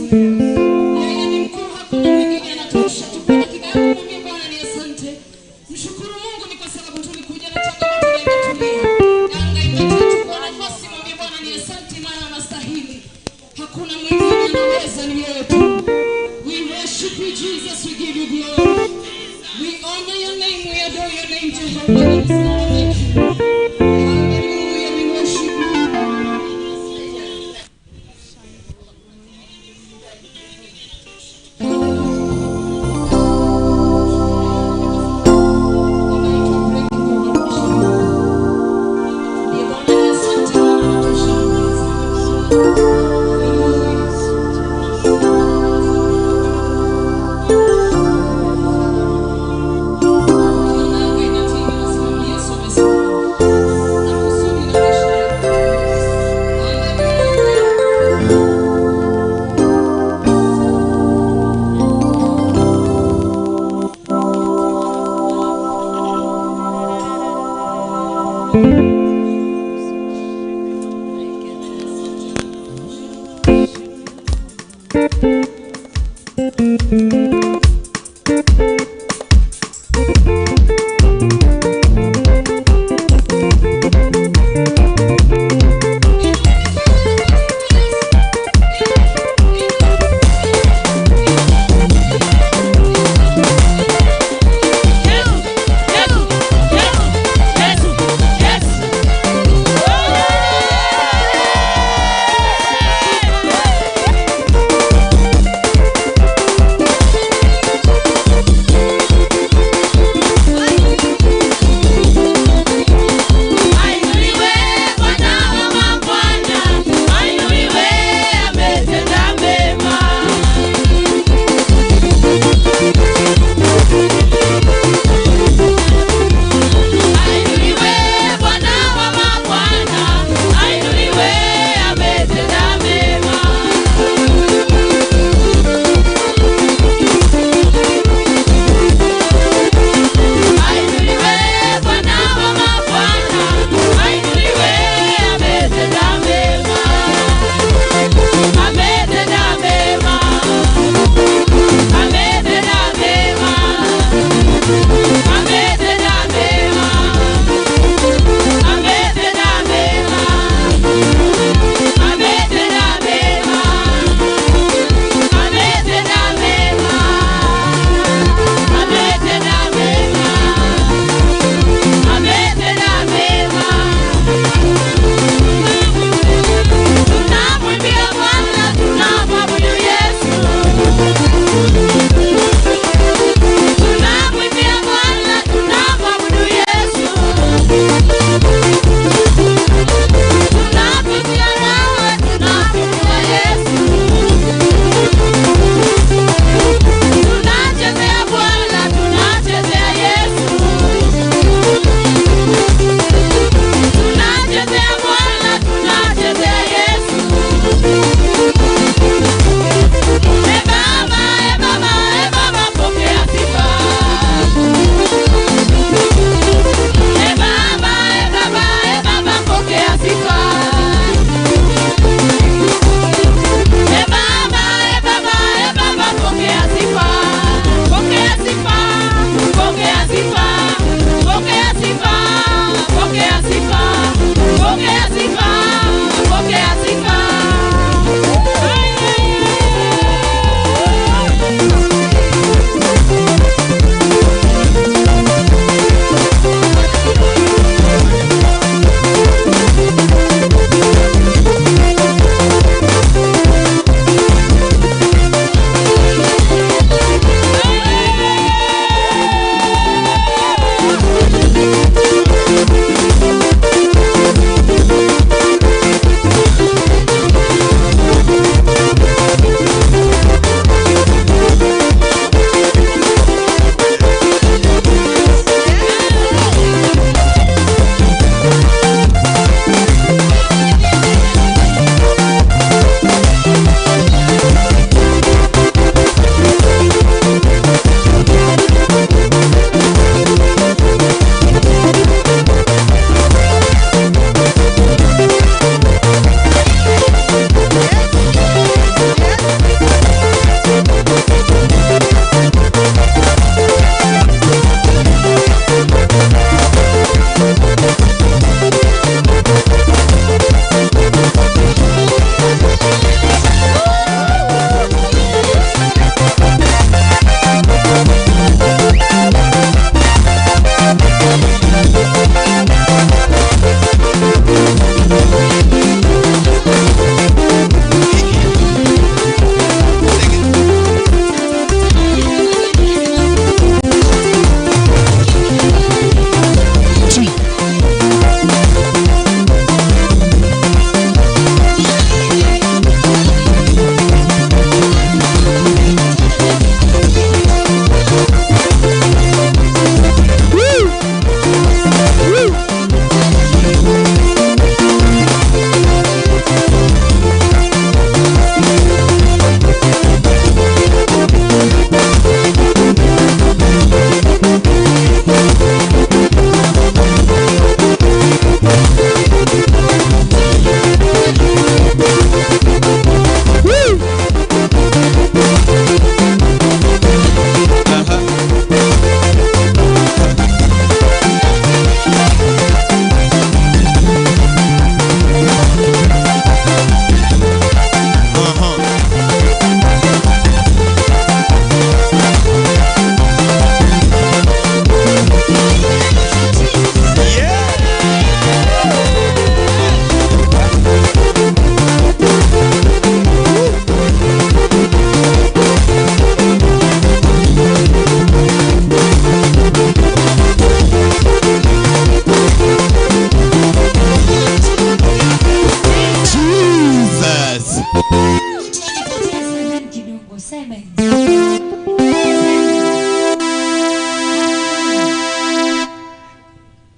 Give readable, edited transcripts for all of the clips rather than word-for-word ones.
Yeye ni mkuu, hakuna mwingine anatosha. Tupe dakika yako mwambie Bwana ni asante. Mshukuru Mungu ni kwa sababu tulikuja na changamoto na ikatulia. Anga imetuchukua nafasi, mwambie Bwana ni asante maana anastahili. Hakuna mwingine anaweza, ni wewe tu. We worship you Jesus, we give you glory. We honor your name, we adore your name, Jehovah. Hallelujah, we worship you.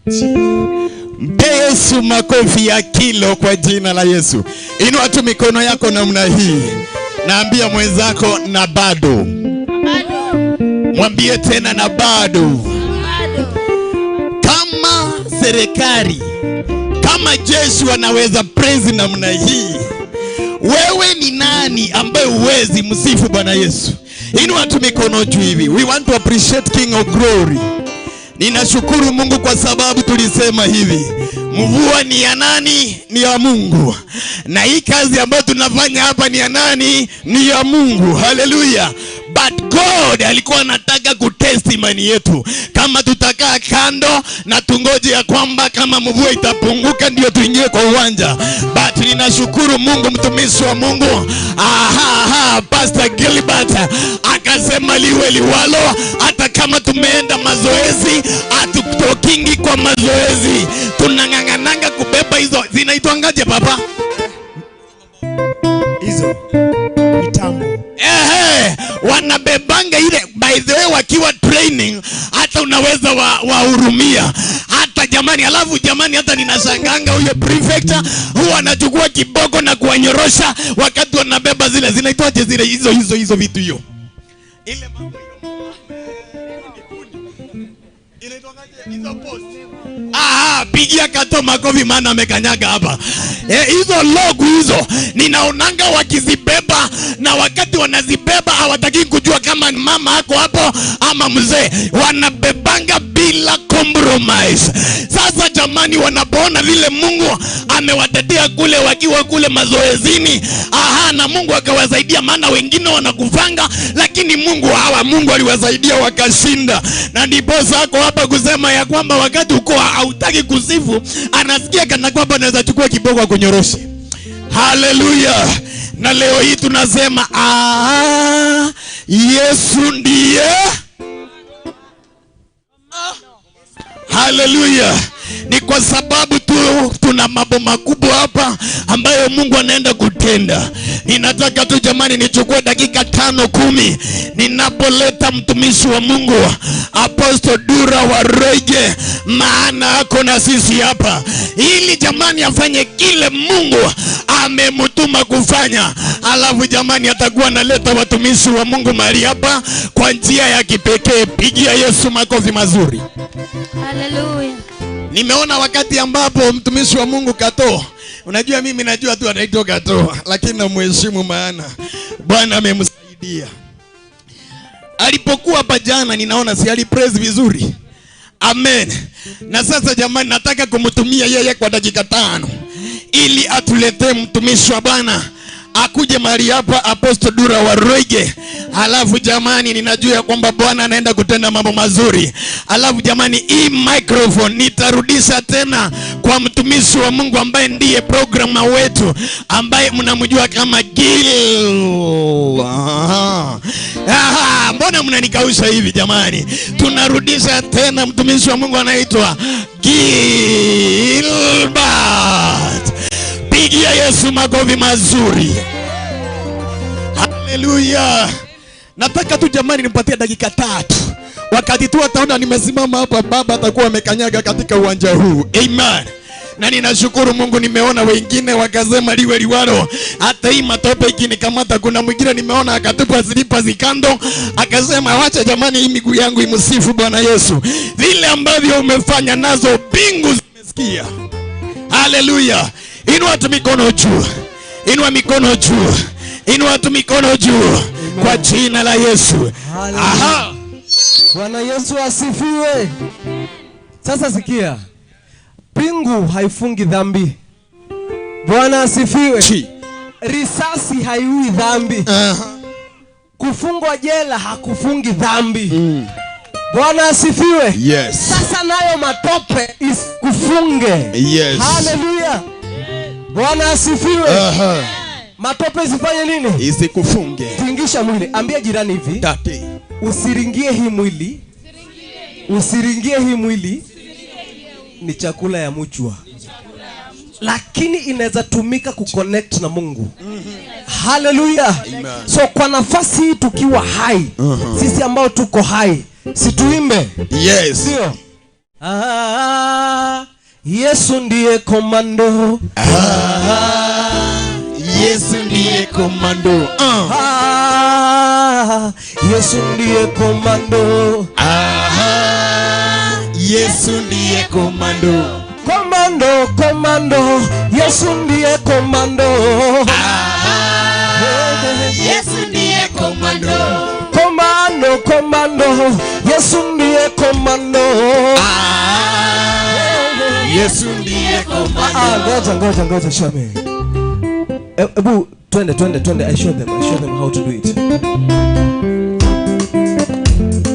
Mpe Yesu makofi ya kilo kwa jina la Yesu. Inua tu mikono yako namna hii. Naambia mwenzako na bado. Mwambie tena na bado. Kama serikali, kama jeshi wanaweza praise namna hii, wewe ni nani ambaye uwezi msifu Bwana Yesu? Inua tu mikono juu hivi. We want to appreciate King of Glory. Ninashukuru Mungu kwa sababu tulisema hivi, mvua ni ya nani? Ni ya Mungu. Na hii kazi ambayo tunafanya hapa ni ya nani? Ni ya Mungu. Hallelujah. But God alikuwa anataka kutest imani yetu. Kama tutakaa kando na tungoje ya kwamba kama mvua itapunguka ndio tuingie kwa uwanja. But ninashukuru Mungu, mtumishi wa Mungu Pastor Gilbert akasema liwe liwalo, hata kama tumeenda mazoezi, hatutokingi kwa mazoezi. Tunang'ang'ananga kubeba hizo, zinaitwangaje baba? Hizo mitambo. Wanabebanga ile, by the way, wakiwa training hata unaweza wahurumia. Hata jamani, alafu jamani, hata ninashanganga huyo prefect huwa anachukua kiboko na kuwanyorosha wakati wanabeba zile, zinaitwaje zile, hizo vitu hiyo. Ile mambo ile inaitwaje hizo post. Pigia Kato makofi maana amekanyaga hapa. Hizo logo hizo ninaonanga wakizibeba, na wakati wanazibeba hawataki kujua kama mama ako hapo ama mzee. Wanabebanga bila compromise. Sasa jamani, wanapoona vile Mungu amewatetea kule wakiwa kule mazoezini, na Mungu akawasaidia, maana wengine wanakufanga, lakini Mungu aliwasaidia wakashinda. Na ndipo sako hapa kusema ya kwamba wakati uko hautaki kusifu, anasikia kana kwamba anaweza chukua kiboko kunyorosha. Hallelujah. Na leo hii tunasema Yesu ndiye. Hallelujah. Ni kwa sababu tuna mambo makubwa hapa ambayo Mungu anaenda kutenda. Ninataka tu jamani nichukue dakika 5-10 ninapoleta mtumishi wa Mungu Apostle Dura wa Roige, maana ako na sisi hapa ili jamani afanye kile Mungu amemtuma kufanya. Alafu jamani atakuwa analeta watumishi wa Mungu mahali hapa kwa njia ya kipekee. Pigia Yesu makofi mazuri. Hallelujah. Nimeona wakati ambapo mtumishi wa Mungu Kato, unajua mimi najua tu anaitwa Kato, lakini namheshimu maana Bwana amemsaidia. Alipokuwa hapa jana ninaona si alipraise vizuri. Amen. Na sasa jamani nataka kumtumia yeye kwa dakika 5 ili atuletee mtumishi wa Bwana akuje mahali hapa Apostle Dura wa Roige. Alafu jamani ninajua kwamba Bwana anaenda kutenda mambo mazuri. Alafu jamani hii microphone nitarudisha tena kwa mtumishi wa Mungu ambaye ndiye programmer wetu, ambaye mnamjua kama Gil. Mbona mnanikausha hivi jamani? Tunarudisha tena mtumishi wa Mungu anaitwa Gilbert. Pigia Yesu makofi mazuri. Hallelujah. Nataka tu jamani nipatie dakika 3. Wakati tu ataona nimesimama hapa, baba atakuwa amekanyaga katika uwanja huu. Amen. Na ninashukuru Mungu, nimeona wengine wakasema liwe liwalo. Hata hii matope ikinikamata, kuna mwingine nimeona akatupa slipa zikando, akasema wacha jamani hii miguu yangu imsifu Bwana Yesu. Vile ambavyo umefanya nazo mbingu zimesikia. Hallelujah. Inua tu mikono juu. Inua mikono juu. Inua tu mikono juu kwa jina la Yesu. Aha. Bwana Yesu asifiwe. Sasa sikia. Pingu haifungi dhambi. Bwana asifiwe. Risasi haiui dhambi. Kufungwa jela hakufungi dhambi. Bwana asifiwe. Yes. Sasa nayo matope isikufunge. Yes. Hallelujah. Bwana asifiwe. Matope isifanye nini? Isikufunge. Tingisha mwili. Ambia jirani hivi. Tati. Usiringie hii mwili. Usiringie hii mwili. Ni chakula ya mchwa. Lakini inaweza tumika kuconnect na Mungu. Hallelujah. So kwa nafasi hii tukiwa hai, sisi ambao tuko hai, situimbe. Yes. Sio? Yesu ndiye komando. Yesu ndiye komando. Yesu ndiye komando. Yesu ndiye komando. Komando, komando. Yesu ndiye komando. Yesu ndiye komando. Komando, komando. Yesu ndiye komando. Yesu ndiye komando. Ngoja show me. Ebu twende I show them how to do it.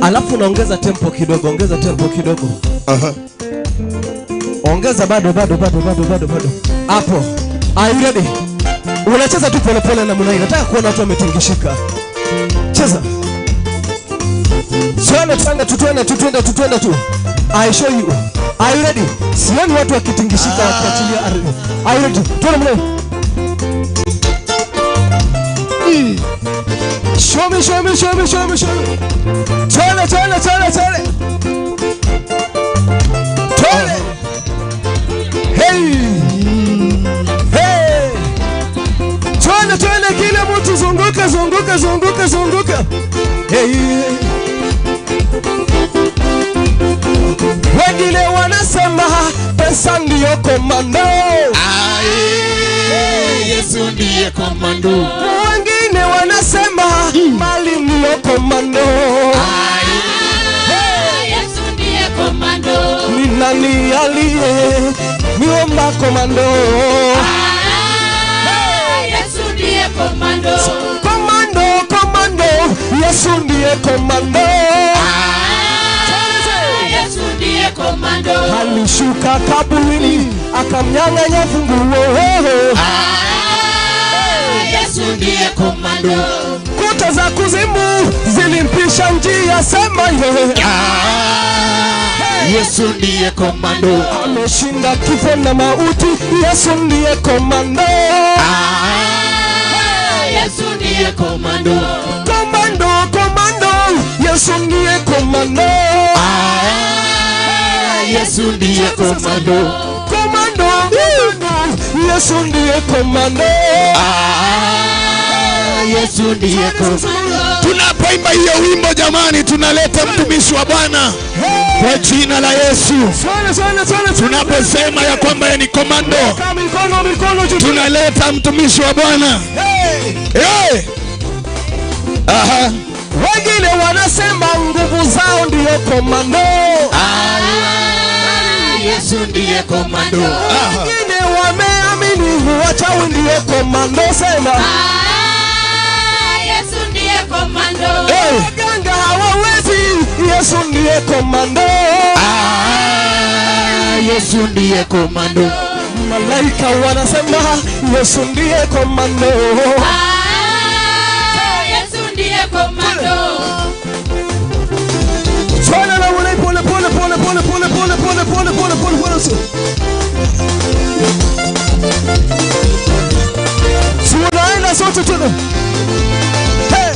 Alafu naongeza tempo kidogo, Ongeza bado. Hapo. Are you ready? Unacheza tu pole namna hii. Nataka kuona watu wametingishika. Cheza. Twende tu. I show you. Are you ready? Sioni watu wakitingishika wakiachilia ardhi. Are you ready? Twende mle. Show me. Twende. Hey. Twende kila mtu zunguka. Hey. Wengine wanasema pesa ndiyo komando. Yesu ndiye komando. Wengine wanasema mali ndiyo komando. Yesu ndiye komando. Ni nani aliye miomba komando? Yesu ndiye komando. Komando. Yesu ndiye komando. Yesu ndiye komando. Alishuka kaburini akamnyang'anya funguo. Yesu ndiye komando. Kuta za kuzimu zilimpisha njia, sema Yesu ndiye komando. Ameshinda kifo na mauti. Yesu ndiye komando. Yesu ndiye komando. Komando. Yesu ndiye komando. Yesu ndiye komando. Komando. Yesu ndiye komando. Yesu ndiye komando. Tunapoimba hiyo wimbo jamani, tunaleta mtumishi wa Bwana kwa jina la Yesu. Tunaposema ya kwamba yeye ni komando, tunaleta mtumishi wa Bwana. Hey. Aha. Wengine wanasema nguvu zao ndiyo komando. Yesu ndiye komando. Wengine wameamini wachawi ndiyo komando, sema Yesu ndiye komando. Waganga hawawezi. Yesu ndiye komando. Yesu ndiye komando. Malaika wanasema Yesu ndiye komando. Yesu ndiye komando. Twende na pole. Tunaenda sote tena. Hey.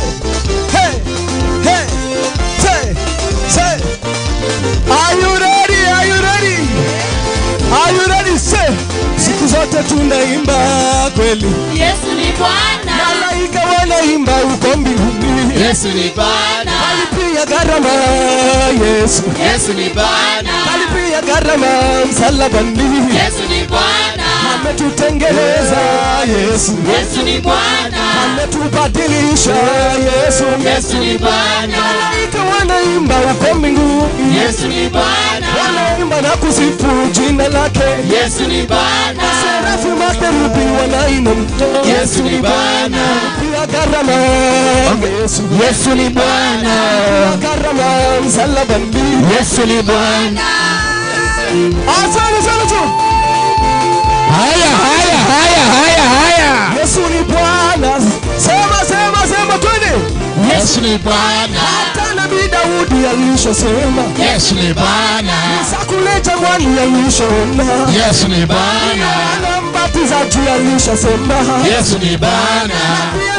Say. Are you ready? Say. Siku zote tunaimba kweli. Yesu ni Bwana. Malaika wanaimba uko mbinguni. Yesu ni Bwana. Alipia gharama Yesu. Yesu ni Bwana. Alipia gharama msalabani. Yesu ni Bwana. Ametutengeneza Yesu. Yesu ni Bwana. Ametubadilisha Yesu. Yesu ni Bwana. Malaika wanaimba uko mbinguni. Yesu ni Bwana. Wanaimba na kusifu jina lake. Yesu ni Bwana. Serafi makerubi wanainua. Yesu ni Bwana. Pia gharama Yesu. Yesu ni Bwana. Gharama msalabani. Yesu ni Bwana. Asante tu. Haya. Yesu ni Bwana. Sema twende. Yesu ni Bwana. Hata Nabii Daudi alishasema. Yesu ni Bwana. Sakuleta mwani alishona. Yesu ni Bwana. Mbatizaji alishasema. Yesu ni Bwana.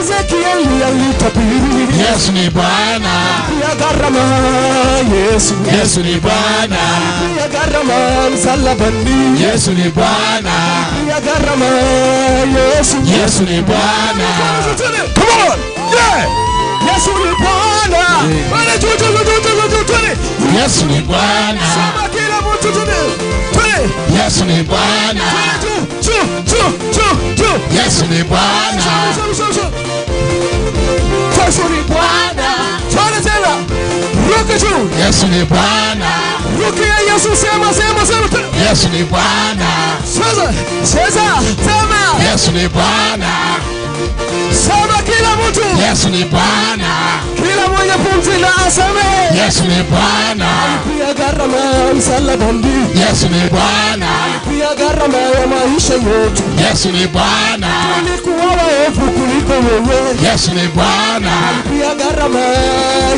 Ezekieli alitabiri. Yesu ni Bwana. Ya gharama Yesu. Yesu ni Bwana. Ya gharama msalabani. Yesu ni Bwana. Ya gharama Yesu. Yesu ni Bwana. Come on. Yeah. Yesu ni Bwana. Bwana tutu. Yesu ni Bwana. Sema kila mtu tutu. Yesu ni Bwana. Yesu ni Bwana. Yesu ni Bwana. Twende tena. Ruka juu. Yesu ni Bwana. Rukia Yesu sema. Yesu ni Bwana. Sema. Yesu ni Bwana. Sema kila mtu. Yesu ni Bwana. Kila mwenye pumzi na aseme. Yesu ni Bwana. Pia gharama msalabani. Yesu ni Bwana. Pia gharama ya maisha yetu. Yesu ni Bwana. Tulikuwa waovu kuliko wewe. Yesu ni Bwana. Pia gharama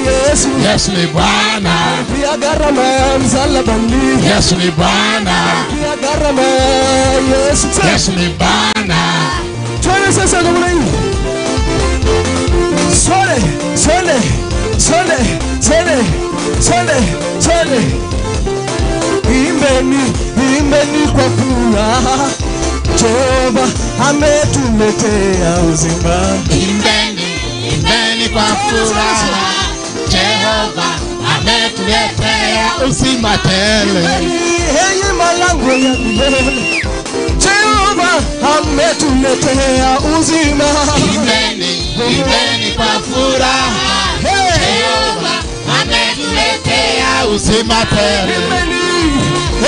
Yesu. Yesu ni Bwana. Pia gharama msalabani. Yesu ni Bwana. Pia gharama Yesu. Yesu ni Bwana. Twende sasa namna hii. Sole. Imbeni kwa furaha. Jehova ametuletea uzima. Imbeni kwa furaha. Jehova ametuletea uzima tele. Yenye malango ya milele. Jehova ametuletea uzima. Imbeni kwa furaha. Jehova ametuletea uzima tele.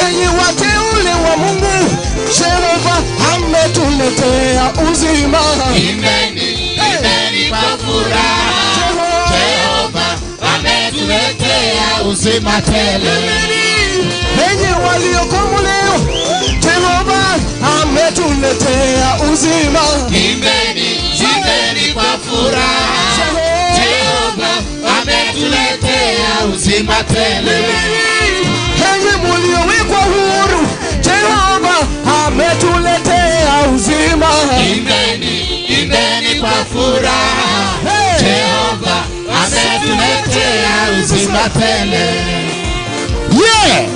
Enyi wateule wa Mungu, Jehova ametuletea uzima. Imbeni kwa furaha. Jehova ametuletea uzima tele. Enyi waliokombolewa, Jehova ametuletea uzima. Imbeni kwa furaha. Jehova ametuletea uzima tele. Enyi mliowekwa huru, Jehova ametuletea uzima. Imbeni kwa furaha. Jehova ametuletea uzima tele. Yeah!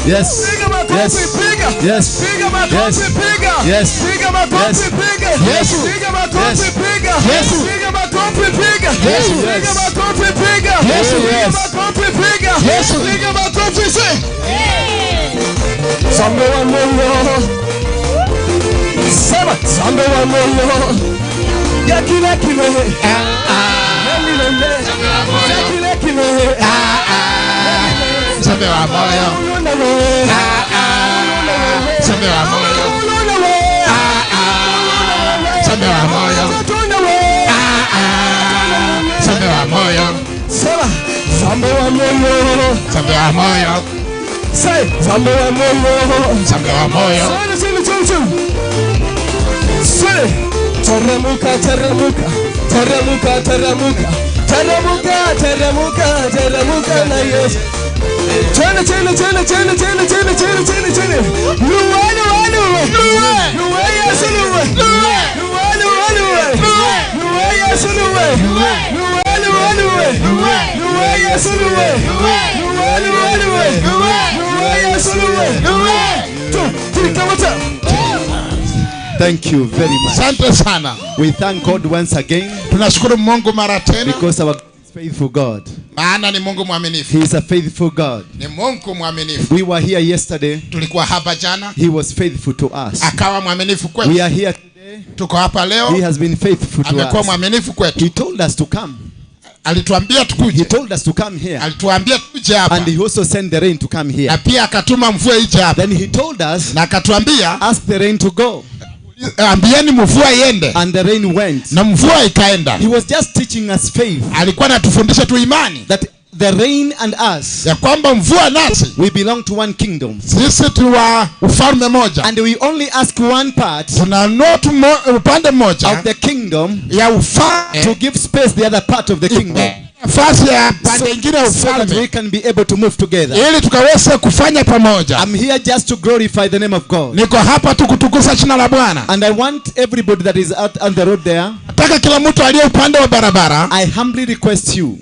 Yes. Piga makofi, piga. Yes. Piga makofi, piga. Yes. Piga makofi, piga. Yes. Piga makofi, piga. Yes. Piga makofi, piga. Yes. Piga makofi, piga. Yes. Piga makofi, piga. Yes. Piga makofi, say. Sambe wa moyo. Sema, sambe wa moyo. Ya kile kile. Ya kile kile. Sambe wa moyo. Sambe wa moyo. Sambe wa moyo. Sambe wa moyo. Sema, sambe wa moyo. Sambe wa moyo. Say, sambe wa moyo. Sambe wa moyo. Say, teremuka. Teremuka na Yesu. Chene. Thank you very much. Asante sana. We thank God once again Tunashukuru Mungu mara tena because our faithful God. maana ni Mungu mwaminifu. He is a faithful God. Ni Mungu mwaminifu. We were here yesterday. Tulikuwa hapa jana. He was faithful to us. Akawa mwaminifu We kwetu. are here today. Tuko hapa He leo. has been faithful to Amekuwa us. mwaminifu kwetu. He told us to come. Alituambia He tukuje. told us to come here. Alituambia tuje hapa. And he also sent the rain to come Na here. pia akatuma mvua ije hapa. Then he told us, Na akatuambia ask the rain to go. ambieni mvua iende. And the rain went. Na mvua ikaenda. He was just teaching us faith. Alikuwa anatufundisha tu imani. That the rain and us, Ya kwamba mvua nasi we belong to one kingdom. sisi tu wa ufalme moja. And we only ask one part Tunanua upande mmoja of the kingdom ya ufalme to give space the other part of the kingdom. nafasi ya pande nyingine ya so that we ufalme can be able to move together. ili tukaweze kufanya pamoja. I'm here just to glorify the name of God. Niko hapa tu kutukuza jina la Bwana. And I want everybody that is out on the road there, Nataka kila mtu aliye upande wa barabara, I humbly request you.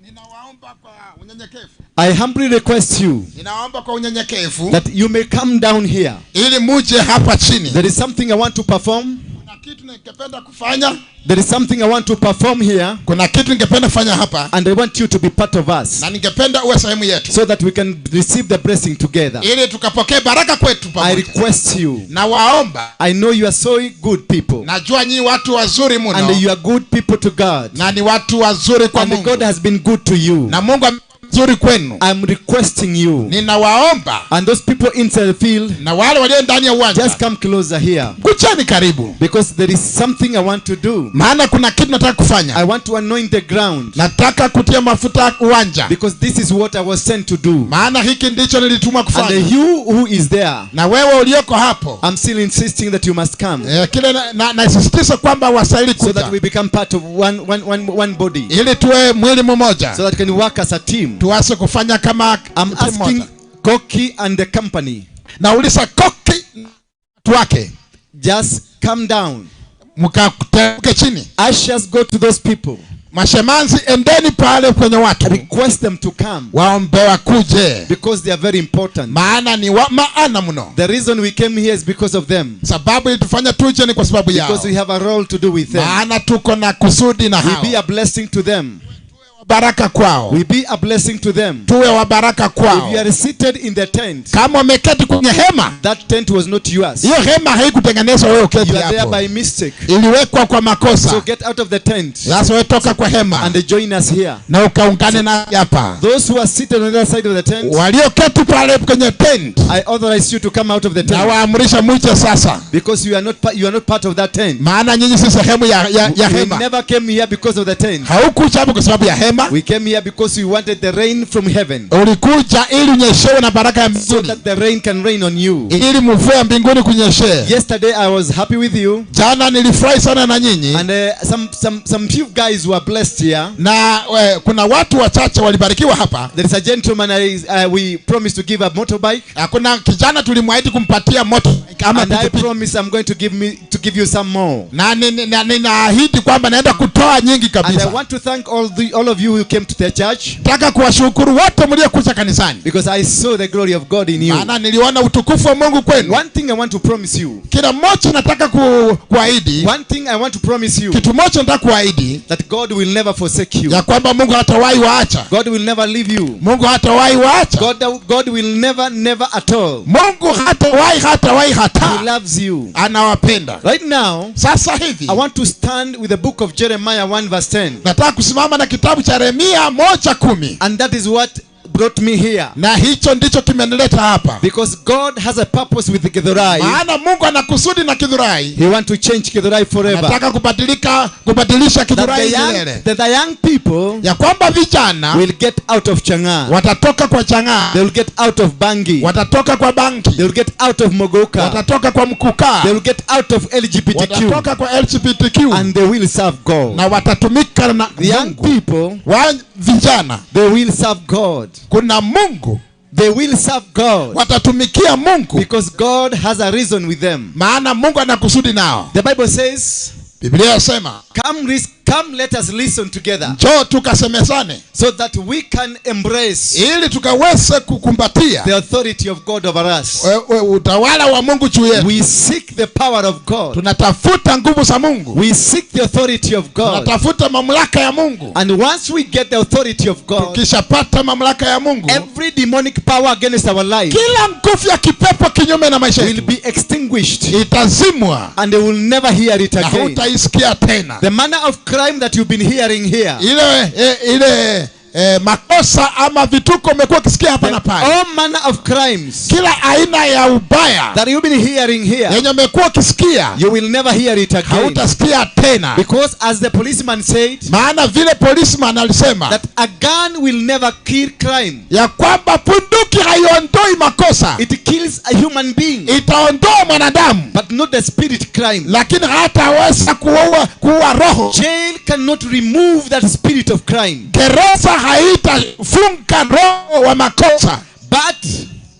ninawaomba kwa unyenyekevu. I humbly request you Ninaomba kwa unyenyekevu that you may come down here. ili muje hapa chini. There is something I want to perform. Kuna kitu ningependa kufanya. There is something I want to perform here. Kuna kitu ningependa kufanya hapa. And I want you to be part of us, Na ningependa uwe sehemu yetu. so that we can receive the blessing together. Ili tukapokee baraka kwetu I pamoja. request you. Na waomba. I know you are so good people. Najua nyinyi watu wazuri mno. And you are good people to God. Na ni watu wazuri kwa And Mungu. God has been good to you. Na Mungu mzuri kwenu. I'm requesting you. Ninawaomba. And those people inside the field, Na wale walio ndani ya uwanja. just come closer here. Kucheni karibu. Because there is something I want to do. Maana kuna kitu nataka kufanya. I want to anoint the ground. Nataka kutia mafuta uwanja. Because this is what I was sent to do. Maana hiki ndicho nilitumwa kufanya. And you who is there, Na wewe ulioko hapo. I'm still insisting that you must come. Kile nasisitiza kwamba wasahili So kuja. that we become part of one body. Ili tuwe mwili mmoja. So that we can work as a team. Tuweze kufanya kama I'm asking Koki and the company. Nauliza Koki watu wake. Just come down. Mkateremke chini. Ushers, go to those people. Mashemanzi, endeni pale kwenye watu. Request them to come. Waombe wakuje. Because they are very important. Maana ni maana mno. The reason we came here is because of them. Sababu ilitufanya tuje ni kwa sababu yao. Because we have a role to do with them. Maana tuko na kusudi na hao. We be a blessing to them. Baraka kwao. We be a blessing to them. Tuwe wa baraka kwao. If you are seated in the tent, kama umeketi kwenye hema, that tent was not yours. Hiyo hema haikutengenezwa wewe uketi hapo. You are there by mistake. Iliwekwa kwa makosa. So get out of the tent. Sasa wewe toka kwa hema and join us here. Na ukaungane na hapa. Those who are seated on the other side of the tent, walioketi pale kwenye tent, I authorize you to come out of the tent. Na waamrisha muje sasa. Because you are not part of that tent. Maana nyinyi si sehemu ya hema. We never came here because of the tent. Haukuja hapo kwa sababu ya hema. We came here because we wanted the rain from heaven. Ulikuja ili unyeshewe na baraka ya mbinguni. So that the rain can rain on you. Ili mvua ya mbinguni kunyeshee. Yesterday I was happy with you. Jana nilifurahi sana na nyinyi. And some few guys were blessed here. Na kuna watu wachache walibarikiwa hapa. There is a gentleman we promised to give a motorbike. Kuna kijana tulimwahidi kumpatia motorbike ama and I promise I'm going to give you some more. Na ninaahidi kwamba naenda kutoa nyingi kabisa. And I want to thank all of you who came to the church. Nataka kuwashukuru wote mliokuja kanisani. Because I saw the glory of God in you. Maana niliona utukufu wa Mungu kwenu. One thing I want to promise you. Kila mmoja nataka kuahidi. One thing I want to promise you. Kitu moja nataka kuahidi. That God will never forsake you. Ya kwamba Mungu hatawahi waacha. God will never leave you. Mungu hatawahi waacha. God will never at all. Mungu hatawahi He loves you. Anawapenda. Right now, sasa hivi, I want to stand with the book of Jeremiah 1 verse 10. Nataka kusimama na kitabu cha Yeremia 1:10. And that is what brought me here. Na hicho ndicho kimenileta hapa. Because God has a purpose with the Githurai. Maana Mungu ana kusudi na Githurai. He want to change Githurai forever. Anataka kubadilisha Githurai milele. That the young people ya kwamba vijana will get out of Chang'aa. Watatoka kwa Chang'aa. They will get out of Bangi. Watatoka kwa Bangi. They will get out of Mogoka. Watatoka kwa Mkuka. They will get out of LGBTQ. Watatoka kwa LGBTQ. And they will serve God. Na watatumika na the young people, vijana, they will serve God. Kuna Mungu. They will serve God. Watatumikia Mungu. Because God has a reason with them. Maana Mungu ana kusudi nao. The Bible says, Biblia yasema, come let us listen together. Njoo tukasemezane. So that we can embrace. Ili tukaweze kukumbatia the authority of God over us. Utawala wa Mungu juu yetu. We seek the power of God. Tunatafuta nguvu za Mungu. We seek the authority of God. Tunatafuta mamlaka ya Mungu. And once we get the authority of God, tukishapata mamlaka ya Mungu, every demonic power against our life, kila nguvu ya kipepo kinyume na maisha will be extinguished. Itazimwa. And they will never hear it again. Hutaisikia tena. The manner of crime that you've been hearing here, makosa ama vituko umekuwa ukisikia hapa na pale. All manner of crimes Kila aina ya ubaya that you've been hearing here, yenye umekuwa ukisikia you will never hear it again. hautasikia tena. Because as the policeman said, Maana vile policeman alisema that a gun will never kill crime. ya kwamba bunduki haiondoi makosa, It kills a human being, itaondoa mwanadamu but not the spirit crime. lakini hataweza kuua roho. Jail cannot remove that spirit of crime. Gereza haitafunga roho wa makosa, But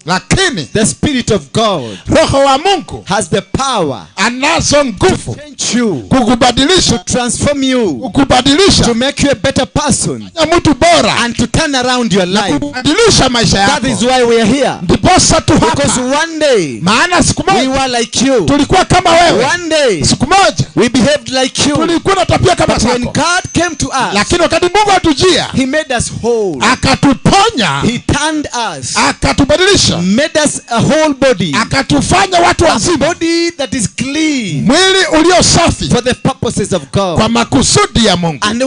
lakini the Spirit of God roho wa Mungu has the power anazo nguvu to change you, kukubadilisha, to transform you, kukubadilisha to make you a better person, ya mtu bora, and to turn around your life. kubadilisha maisha That is yako. why we are here. Ndiposa tu Because hapa, one day maana siku we moja were like you. tulikuwa kama wewe, One day siku moja we behaved like you. tulikuwa na tabia kama But when zako, God came to us, lakini wakati Mungu atujia He made us whole. akatuponya, He turned us, akatubadilisha, made us a whole body, akatufanya watu a wazima, body that is clean mwili ulio safi for the purposes of God. kwa makusudi ya Mungu, And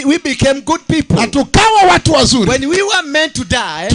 we became good people. na tukawa watu wazuri. When we were meant to die,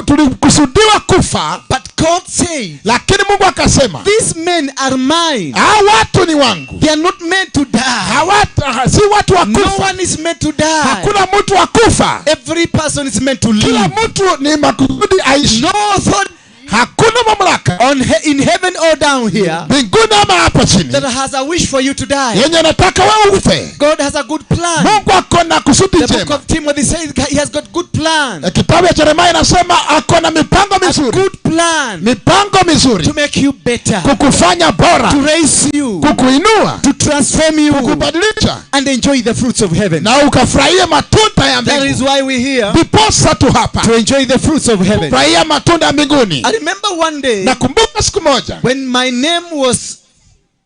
Tulikusudiwa kufa, but God said, lakini Mungu akasema these men are mine. hao watu ni wangu. They are not meant to die. Si watu wa No kufa. one is meant to die. Hakuna mtu wa kufa. Every person is meant to Kila live. mtu ni makusudi aishi. No authority Hakuna mamlaka in heaven or down here mbinguni ama hapa chini that has a wish for you to die. yenye nataka wewe ufe. God has a good plan. Mungu ako na kusudi The book njema. of Timothy says He has got good plan. Kitabu cha Yeremia inasema ako na mipango A mizuri. good plan Mipango mizuri to make you better, kukufanya bora, to raise you, kukuinua, to transform you, kukubadilisha and enjoy the fruits of heaven. na ukafurahia matunda ya That is mbingu. why we're here, Ndiposa tu hapa to enjoy the fruits of heaven. furahia matunda ya mbinguni. I remember one day Nakumbuka siku moja when my name was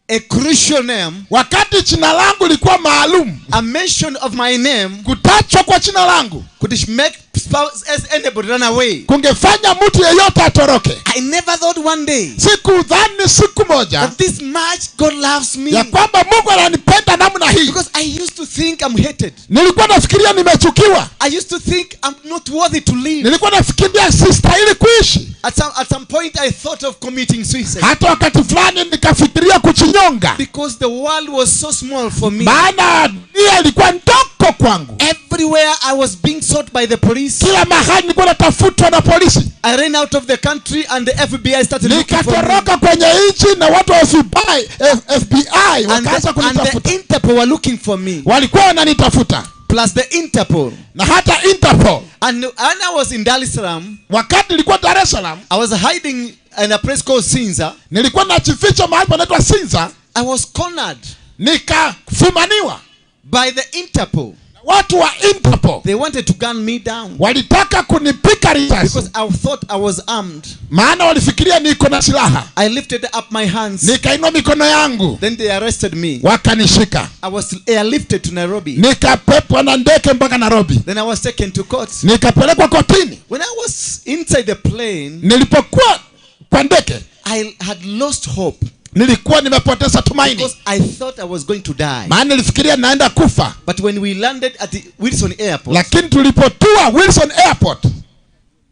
a crucial name, wakati jina langu lilikuwa maalum, a mention of my name kutajwa kwa jina langu could make anybody run away. kungefanya mtu yeyote atoroke. I never thought one day Sikudhani siku moja that this much God loves me, ya kwamba Mungu ananipenda namna hii. because I used to think I'm hated. Nilikuwa nafikiria nimechukiwa. I used to think I'm not worthy to live. Nilikuwa nafikiria sistahili kuishi. At some point I thought of committing suicide, Hata wakati fulani nikafikiria kuchinyonga, because the world was so small for me. maana dunia ilikuwa ndogo kwangu. Everywhere I was being sought by the police. Kila mahali nilikuwa natafutwa na polisi. I ran out of the country and the FBI started looking for me. Nikatoroka kwenye nchi na watu wa FBI And wakaanza the kunitafuta. Interpol were looking for me. Walikuwa wananitafuta, Plus the Interpol. na hata Interpol. And I was in Dar es Salaam. Wakati nilikuwa Dar es Salaam, I was hiding in a place called Sinza. nilikuwa najificha mahali panaitwa Sinza. I was cornered Nikafumaniwa by the Interpol. watu wa Interpol. They wanted to gun me down Walitaka kunipika risasi, because I thought I was armed. maana walifikiria niko na silaha. I lifted up my hands. Nikainua mikono yangu, Then they arrested me. wakanishika. I was airlifted to Nairobi. Nikapepwa na ndege mpaka Nairobi. Then I was taken to court. Nikapelekwa kotini. When I was inside the plane, Nilipokuwa kwa ndege, I had lost hope nilikuwa nimepoteza tumaini, because I thought I was going to die. maana nilifikiria naenda kufa. But when we landed at the Wilson Airport, Lakini tulipotua Wilson Airport,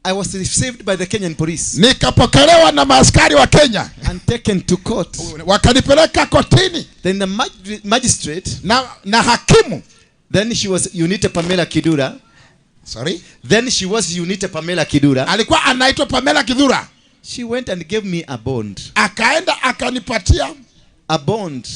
I was received by the Kenyan police nikapokelewa na maaskari wa Kenya, and taken to court. wakanipeleka kotini Then the magistrate, na hakimu. then she was Unita Pamela Kidura. Then she was Unita Pamela Kidura. Alikuwa anaitwa Pamela Kidura. She went and gave me a bond. Akaenda akanipatia A bond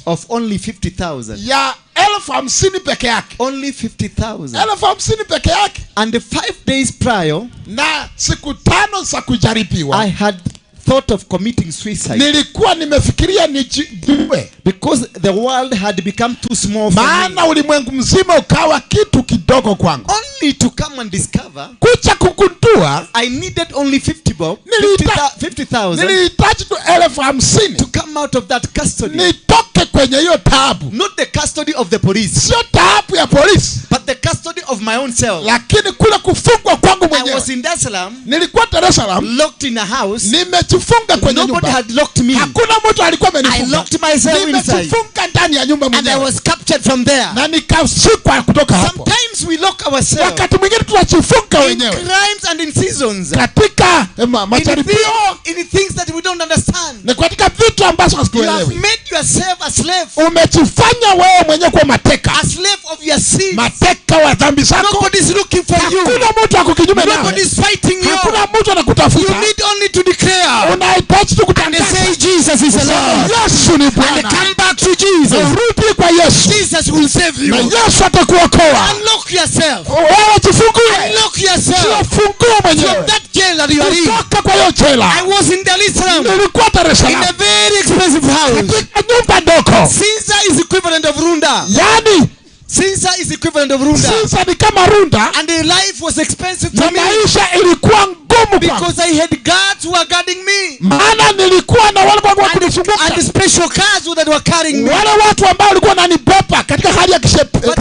of only 50,000. ya 50,000 peke yake. Only 50,000. 50,000 peke yake. And 5 days prior, Na siku 5 za kujaribiwa, I had thought of committing suicide nilikuwa nimefikiria nijiue, because the world had become too small for me. maana ulimwengu mzima ukawa kitu kidogo kwangu. Only to come and discover Kucha kugundua I needed only 50,000 nilihitaji tu 50,000 to come out of that custody. nitoke kwenye hiyo taabu. Not the custody of the police, Sio taabu ya polisi, but the custody of my own self. lakini kule kufungwa kwangu I mwenyewe. was in Dar es Salaam, Nilikuwa Dar es Salaam, locked in a house. nimejifunga kwenye Nobody nyumba. had locked me. Hakuna mtu alikuwa I amenifunga. locked myself inside. Nimejifunga ndani ya ya nyumba And I mwenyewe was captured from there. na nikashikwa kutoka hapo. Sometimes we lock ourselves Wakati mwingine tunajifunga in wenyewe crimes and in seasons. katika majaribio In things that we don't understand. na katika vitu ambazo You have hasikuelewi. made yourself a slave. Umejifanya wewe mwenyewe kuwa mateka, A slave of your sin. mateka wa dhambi zako. Nobody is looking for you. Hakuna mtu ako kinyume Nobody nawe, is fighting you. hakuna mtu You anakutafuta. need only to declare Unahitaji tu and kutangaza say Jesus is the Lord. Yesu ni And Bwana, come back to Jesus. urudi kwa Yesu Jesus will save you. na Yesu atakuokoa. Unlock yourself. Wewe jifungue, Unlock yourself jifungue mwenyewe from that jail that you are in. kutoka kwa hiyo jela. I was in Dar es Salaam Nilikuwa Dar es in a Salaam very expensive house. katika nyumba ndogo, Sinza is equivalent of Runda. yani Sinza is equivalent of Runda. sasa ni kama Runda, And the life was expensive na to me maisha ilikuwa ngumu kwangu, because I had guards who were guarding me. maana nilikuwa na wale wa And the kunizunguka, special cars that were carrying me. wale watu ambao walikuwa wananibeba katika hali ya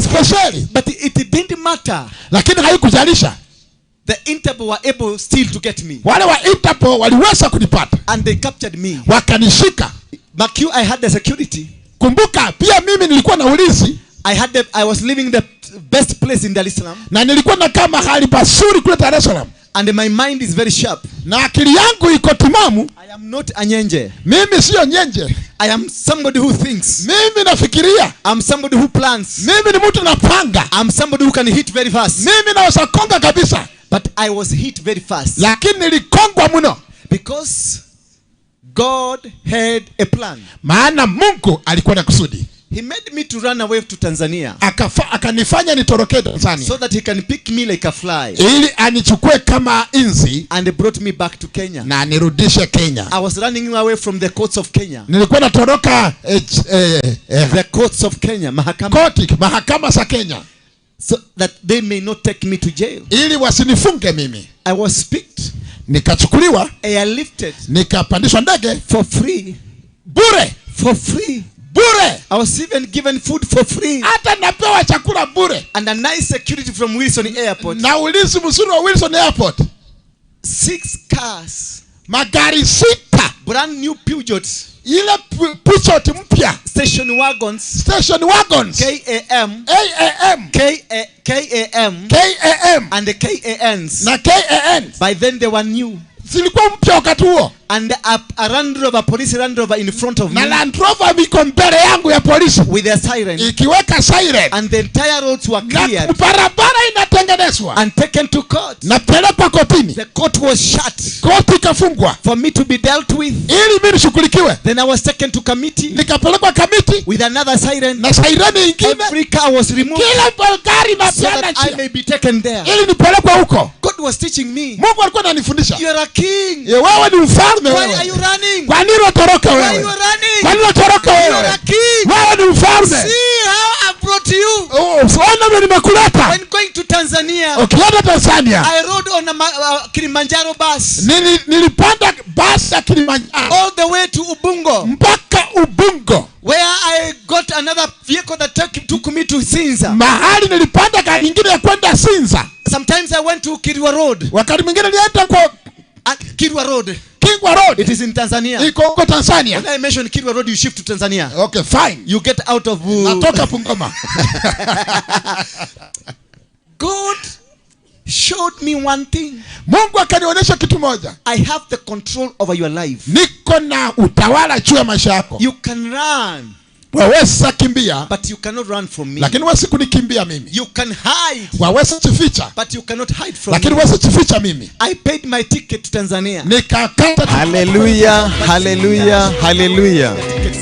spesheli, But it didn't matter. lakini haikujalisha. The Interpol were able still to get me. Wale wa Interpol waliweza kunipata, And they captured me. wakanishika. But I had the security. Kumbuka pia mimi nilikuwa na ulinzi, I was living the best place in Dar es Salaam. na nilikuwa nakaa mahali pazuri kule Dar es Salaam, And my mind is very sharp. na akili yangu iko timamu. I am not a nyenje. Mimi sio nyenje, I am somebody who thinks. mimi nafikiria, I'm somebody who plans. mimi ni mtu napanga, I'm somebody who can hit very fast. mimi naweza konga kabisa, But I was hit very fast. lakini nilikongwa mno, Because God had a plan. maana Mungu alikuwa na kusudi. He made me to run away to Tanzania Akanifanya nitorokee Tanzania so that he can pick me like a fly. ili anichukue kama inzi And he brought me back to Kenya. na nirudishe Kenya. I was running away from the courts of Kenya. Nilikuwa natoroka The courts of Kenya, mahakama za Kenya, so that they may not take me to jail. ili wasinifunge mimi. I was picked, Nikachukuliwa, airlifted nikapandishwa ndege for free. bure For free. bure, I was even given food for free. hata napewa chakula bure, And a nice security from Wilson Airport. na ulinzi mzuri wa Wilson Airport. 6 cars, Magari 6, brand new Peugeots, ile Peugeot mpya, station wagons, station wagons, KAM, AAM, KAM, KAM and the KANs. na KAN By then they were new. zilikuwa mpya wakati huo, And a Land Rover, police Land Rover in front of na me Land Rover iko mbele yangu ya polisi with a siren. ikiweka siren, And the entire roads were na cleared barabara inatengenezwa and taken to court. na pelekwa kotini, The court was shut koti ikafungwa for me to be dealt with. ili mimi nishughulikiwe. Then I was taken to committee Nikapelekwa kamiti with another siren. na saireni ingine, Every car was removed kila gari na so piana that I njia may be taken there. ili nipelekwe huko. God was teaching me. Mungu alikuwa ananifundisha, You are a king. wewe ni mfalme. Why are Wewe you running? kwa nini unatoroka Why wewe? you are running? Kwa nini unatoroka You are wewe? a king. Wewe ni mfalme. See how I brought you. Usione vile nimekuleta. When going to Tanzania, Ukienda Tanzania, I rode on a Kilimanjaro bus nilipanda basi ya Kilimanjaro all the way to Ubungo, mpaka Ubungo, where I got another vehicle that took me to Sinza. mahali nilipanda gari nyingine ya kwenda Sinza. Sometimes I went to Kirwa Road. Wakati mwingine nilienda kwa Kirwa Road. Kingwa Road, It is in Tanzania. iko huko Tanzania. When I mention Kirwa Road, you shift to Tanzania. Okay, fine. You get out of Natoka Bungoma. God showed me one thing. Mungu akanionyesha kitu moja, I have the control over your life. niko na utawala juu ya maisha yako. You can run, Waweza kimbia, but you cannot run from me. lakini wesi kunikimbia mimi. You can hide, Waweza jificha, but you cannot hide from lakini me. wesi jificha mimi. I paid my ticket to Tanzania. Nikakata Haleluya, haleluya, haleluya.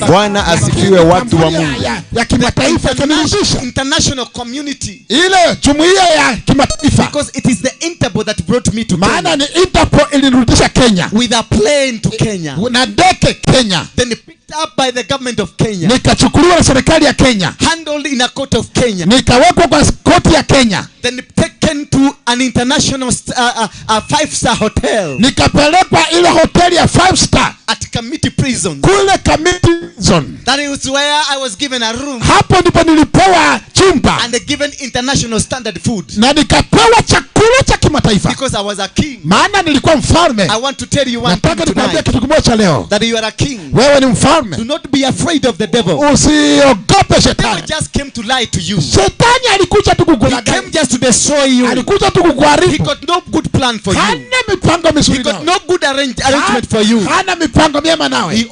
Bwana asifiwe, watu wa Mungu. ya kimataifa kanirudisha, International community. ile jumuiya ya kimataifa, Because it is the Interpol that brought me to maana Kenya. ni Interpol ilinirudisha Kenya With a plane to Kenya. na ndege Kenya, Then picked up by the government of Kenya. nikachukuliwa na serikali ya Kenya, Handled in a court of Kenya. nikawekwa kwa koti ya Kenya, Then taken to to an international 5-star hotel nikapelekwa ile hoteli ya 5 star at Kamiti Prison. kule Kamiti Prison. That is where I was given a room Hapo ndipo nilipewa chumba and given international standard food na nikapewa chakula cha kimataifa, because I was a king. maana nilikuwa mfalme. I want to tell you one Nataka thing nikwambie tonight, kitu kimoja leo, that you are a king. wewe ni mfalme. Do not be afraid of the devil. Usiogope The devil shetani. just came to lie to you. Shetani alikuja tu He kukulaghai, came just to destroy you. alikuja tu He kukuharibu. got no good plan for you. Hana mipango He mizuri got nawe. no good arrangement for you. Hana mipango mema nawe. He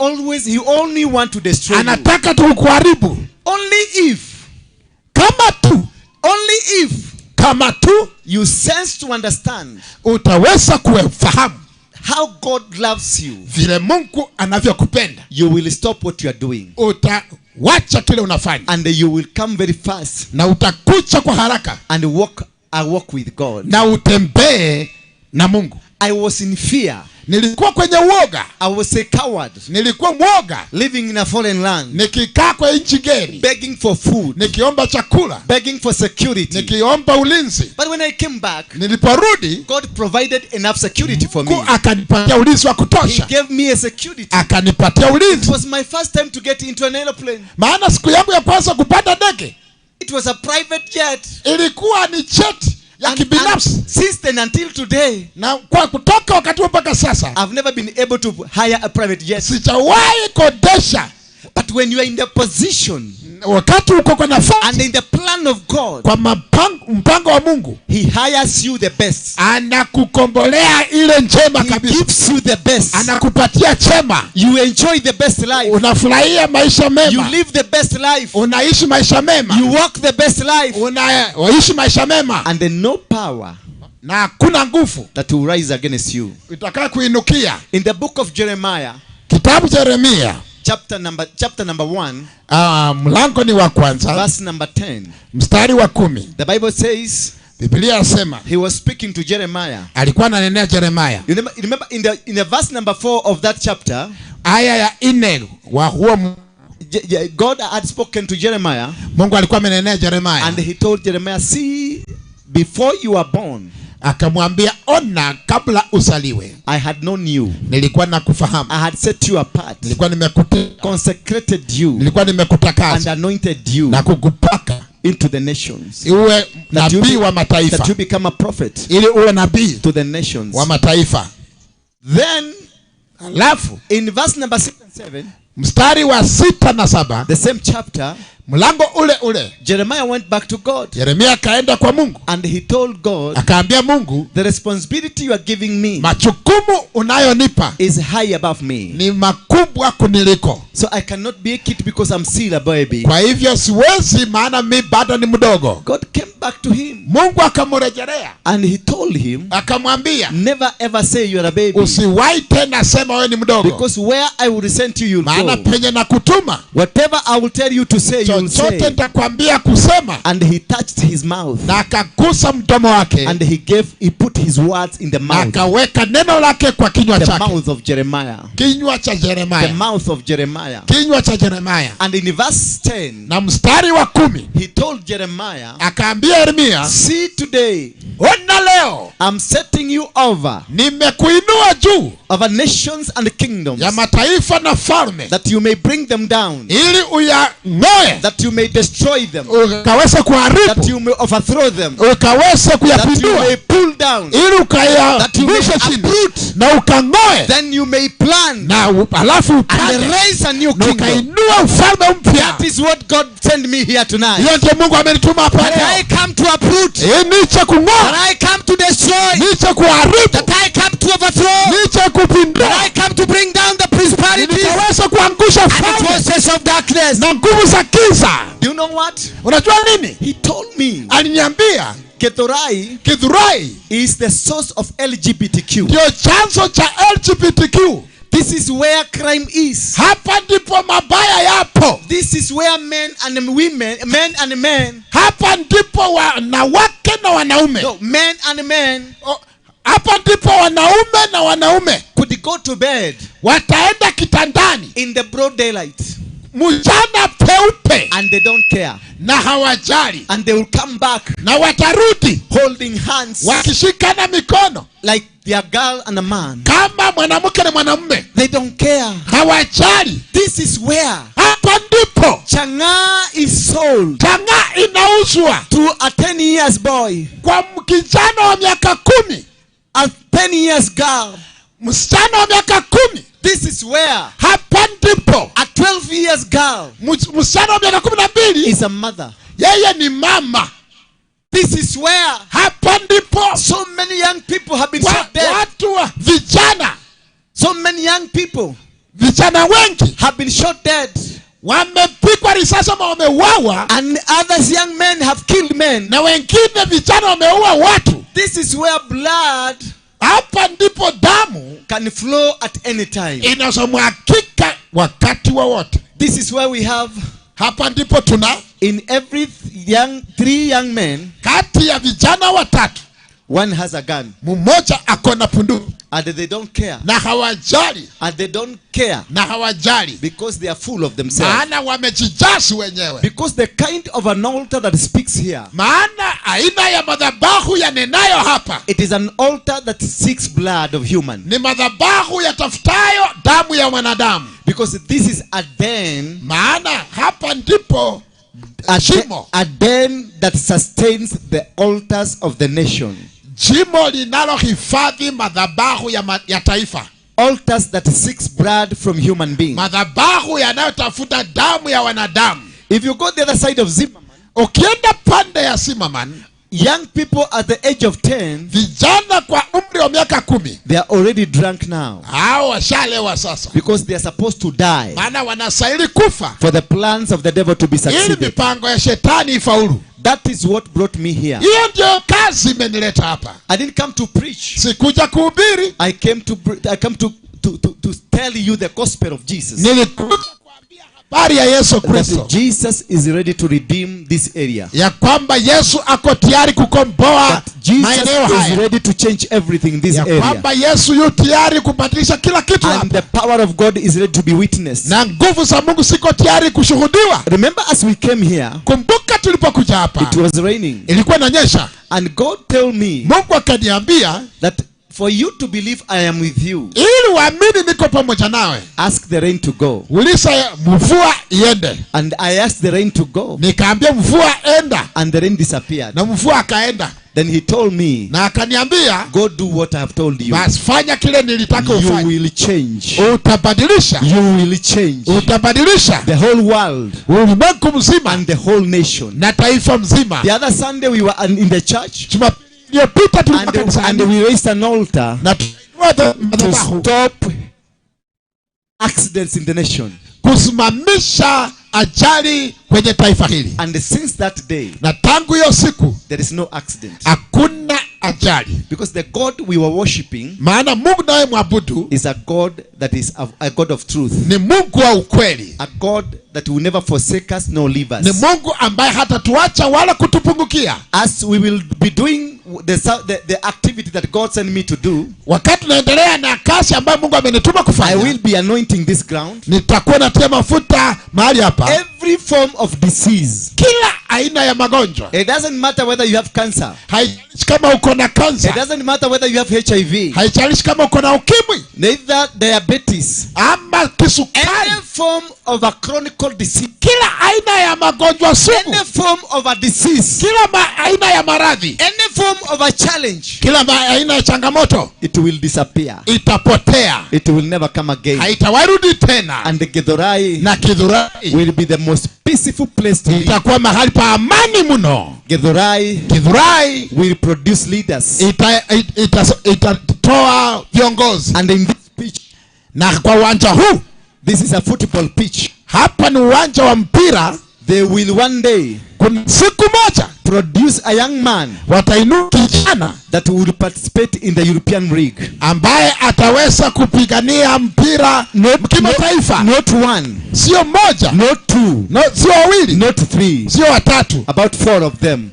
only want to destroy you. Anataka tu kukuharibu. Only Kama tu you sense to understand utaweza kufahamu how God loves you, vile Mungu anavyokupenda, you will stop what you are doing utawacha kile unafanya and you will come very fast na utakucha kwa haraka and walk with God. na utembee na Mungu. I was in fear. Nilikuwa kwenye uoga, I was a coward, nilikuwa mwoga, living in a foreign land, nikikaa kwa nchi geni, begging for food, nikiomba chakula, begging for security. nikiomba ulinzi. But when I came back, Niliporudi, God provided enough security for me. Mungu akanipatia ulinzi wa He kutosha, gave me a security. akanipatia It ulinzi. was my first time to get into an aeroplane. Maana siku yangu ya kwanza kupanda ndege It was a private jet. ilikuwa ni cheti ya And kibinafsi, since then until today, na kwa kutoka wakati huo mpaka sasa I've never been able to hire a private jet. sijawahi kodesha. But when you are in the position Wakati uko kwa and nafasi, in the plan of God, kwa mpango wa Mungu, He hires you the best. anakukombolea ile njema He kabisa, gives you the best. anakupatia chema, You enjoy the best life. unafurahia maisha You mema, live the best life. unaishi maisha mema, You walk the best life. unaishi maisha mema, And then no power na hakuna nguvu that will rise against you. itakaa kuinukia. In the book of Jeremiah, Kitabu cha Yeremia chapter number 1, mlango ni wa kwanza verse number 10. mstari wa 10. The Bible says Biblia yasema he was speaking to Jeremiah. alikuwa ananenea Yeremia. You remember in the verse number 4 of that chapter, Aya ya 4 wa huo God had spoken to Jeremiah Mungu alikuwa amenenea Yeremia, and he told Jeremiah, see, before you were born, akamwambia ona, kabla usaliwe I had known you. nilikuwa nakufahamu, I had set you apart, nilikuwa consecrated you, nilikuwa and nimekutakasa anointed you na kukupaka into the nations, uwe that nabii wa mataifa, that you become a prophet ili uwe nabii to the nations. wa mataifa. Then Alafu in verse number 6 and 7, mstari wa 6 na 7, the same chapter, mlango ule Jeremiah went back to God Yeremia akaenda kwa Mungu, and he told God, akaambia Mungu, the responsibility you are giving me majukumu unayonipa is high above me, ni makubwa kuniliko, so I cannot be a kid because I'm still a baby. kwa hivyo siwezi, maana mi bado ni mdogo. God came back to him Mungu akamrejelea and he told him, akamwambia, never ever say you are a baby, usiwahi tena sema wewe ni mdogo, because where I will send you, you'll maana go. penye na kutuma Whatever I will tell you to say, you will chochote say. nitakwambia kusema. And he touched his mouth Na akagusa mdomo wake and he put his words in the na mouth, akaweka neno lake kwa kinywa the chake, mouth of Jeremiah, kinywa cha the Yeremia, mouth of Jeremiah. kinywa cha Yeremia. And in verse 10, Na mstari wa 10 he told Jeremiah, akaambia Yeremia, see, today ona leo I'm setting you over nimekuinua juu nations and kingdoms, ya mataifa na falme, that you may bring them down, ili uyang'oe, that you may destroy them, ukaweze that kuharibu, you may overthrow them, ukaweze that you kuyapindua, may pull down, ili that you may ukayangushe chini uproot, na ukang'oe, then you may plan na alafu and upande raise a new na kingdom. ukainua ufalme mpya. That is what God sent me here tonight. Hiyo ndio Mungu amenituma hapa That I leo, come to uproot, niche that kung'oa, I come to destroy, niche kuharibu, that I come to overthrow, niche that kupindua, I come to bring down the principalities nikaweza kuangusha and the falme forces of darkness. na nguvu za giza. Do you know what? Unajua nini He told me aliniambia? Githurai Githurai is the source of LGBTQ. ndio chanzo cha LGBTQ. This is where crime is. Hapa ndipo mabaya yapo, This is where men and men, hapa ndipo wanawake na wanaume, no, men and men hapa ndipo wanaume na wanaume could go to bed wataenda kitandani in the broad daylight mchana peupe, and they don't care. na hawajali, And they will come back na watarudi holding hands wakishikana mikono like they are a girl and a man. kama mwanamke na mwanamume. They don't care. Hawajali. This is where Hapa ndipo changa is sold chang'aa inauzwa to a 10 years boy, kwa kijana wa miaka 10, a 10 years girl. msichana wa miaka 10. This is where Hapa ndipo a 12 years girl msichana wa miaka 12 is a mother. yeye ni mama. This is where Hapa ndipo so many young people have been shot dead. watu wa vijana, So many young people vijana wengi have been shot dead. wamepigwa risasi ama wameuawa, And others young men have killed men. na wengine vijana wameua watu. This is where blood Hapa ndipo damu can flow at any time. inazomwagika wakati wowote. This is where we have Hapa ndipo tuna in every three young men, kati ya vijana watatu one has a gun. mmoja ako na punduki, And they don't care. na hawajali, And they don't care na hawajali, because they are full of themselves. maana wamejijazi wenyewe. Because the kind of an altar that speaks here, Maana aina ya madhabahu yanenayo hapa it is an altar that seeks blood of human. ni madhabahu yatafutayo damu ya mwanadamu. Because this is a den, Maana hapa ndipo shimo, a den that sustains the altars of the nation. jimo linalohifadhi madhabahu ya taifa, Altars that seeks blood from human beings. madhabahu yanayotafuta damu ya wanadamu. If you go the other side of Zimmerman, Ukienda pande ya Zimmerman, young people at the age of 10, vijana kwa umri wa miaka 10 they are already drunk now. hao washalewa sasa, Because they are supposed to die maana wanastahili kufa for the plans of the devil to be ili succeeded. mipango ya shetani ifaulu. That is what brought me here. Hiyo ndio kazi imenileta hapa. I didn't come to preach. Sikuja kuhubiri, I came to tell you the gospel of Jesus. nilikuja kuambia habari ya Yesu Kristo, That Jesus is ready to redeem this area. ya kwamba Yesu ako tayari kukomboa That Jesus maeneo is haya, ready to change everything in this ya area. kwamba Yesu yu tayari kubadilisha kila kitu And hapa, the power of God is ready to be witnessed. na nguvu za Mungu siko tayari kushuhudiwa. Remember, as we came here, Kumbuka tulipokuja hapa it was raining. ilikuwa inanyesha, And God told me Mungu akaniambia that for you to believe I am with you, ili uamini niko pamoja nawe, ask the rain to go. uliza mvua iende. And I asked the rain to go. Nikaambia mvua enda, And the rain disappeared. na mvua akaenda, Then he told me, na akaniambia go do what I have told you. basi fanya kile nilitaka You ufanye. will change. Utabadilisha, You will change utabadilisha the whole world ulimwengu mzima and the whole nation. na taifa mzima. The other Sunday we were in the church, Jumapili iliyopita tulikuwa and kanisani we raised an altar na tukainua to madhabahu stop accidents in the nation. kusimamisha ajali kwenye taifa hili, And since that day, na tangu hiyo siku there is no accident. hakuna ajali. Because the God we were worshiping Maana Mungu naye mwabudu is a God that is a God of truth. ni Mungu wa ukweli, A God that will never forsake us nor leave ni us. Mungu ambaye hatatuacha wala kutupungukia. As we will be doing the activity that God sent me to do, Wakati tunaendelea na kazi ambayo Mungu amenituma I kufanya, will be anointing this ground. nitakuwa natia mafuta mahali hapa. Every form of disease. Kila aina ya magonjwa, It doesn't matter whether you have cancer. haijalishi kama uko na It kansa, doesn't matter whether you have HIV. haijalishi kama uko na ukimwi Neither diabetes. ama kisukari, Any form of a chronic disease. kila aina ya magonjwa sugu, Any form of a disease. kila aina ya maradhi, Any form of a challenge. kila aina ya changamoto It will disappear. itapotea, It will never come again. haitawarudi tena. And the Gedorai Na Githurai will be the most peaceful place to live. itakuwa mahali pa amani mno. Gedorai Githurai will produce leaders. itatoa viongozi. And in this pitch, Na kwa uwanja huu, this is a football pitch. hapa ni uwanja wa mpira, They will one day kuna siku moja produce a young man watainua kijana that will participate in the European League. ambaye ataweza kupigania mpira kimataifa. Not one, Sio moja, not two, sio wawili, not three, sio watatu, about 4 of them.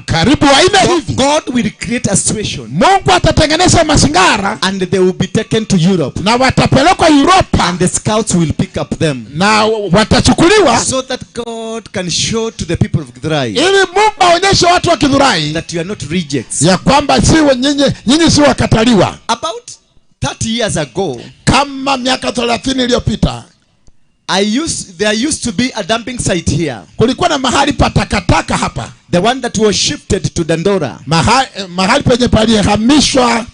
karibu wanne hivi. God will create a situation Mungu atatengeneza mazingara and they will be taken to Europe na watapelekwa Europa and the scouts will pick up them na watachukuliwa so that God God can show to the people of Githurai ili Mungu aonyeshe watu wa Githurai that you are not rejects. ya kwamba nyinyi si wakataliwa. About 30 years ago, Kama miaka 30 iliyopita, there used to be a dumping site here. kulikuwa na mahali pa takataka hapa. The one that was shifted to Dandora. Mahali penye palihamishwa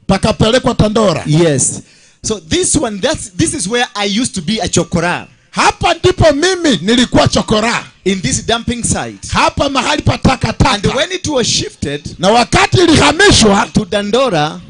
pakapelekwa Tandora. Yes. So this is where I used to be a chokora. Hapa ndipo mimi nilikuwa chokora. In this dumping site. Hapa mahali pa takataka. And when it was shifted, na wakati ilihamishwa to Dandora,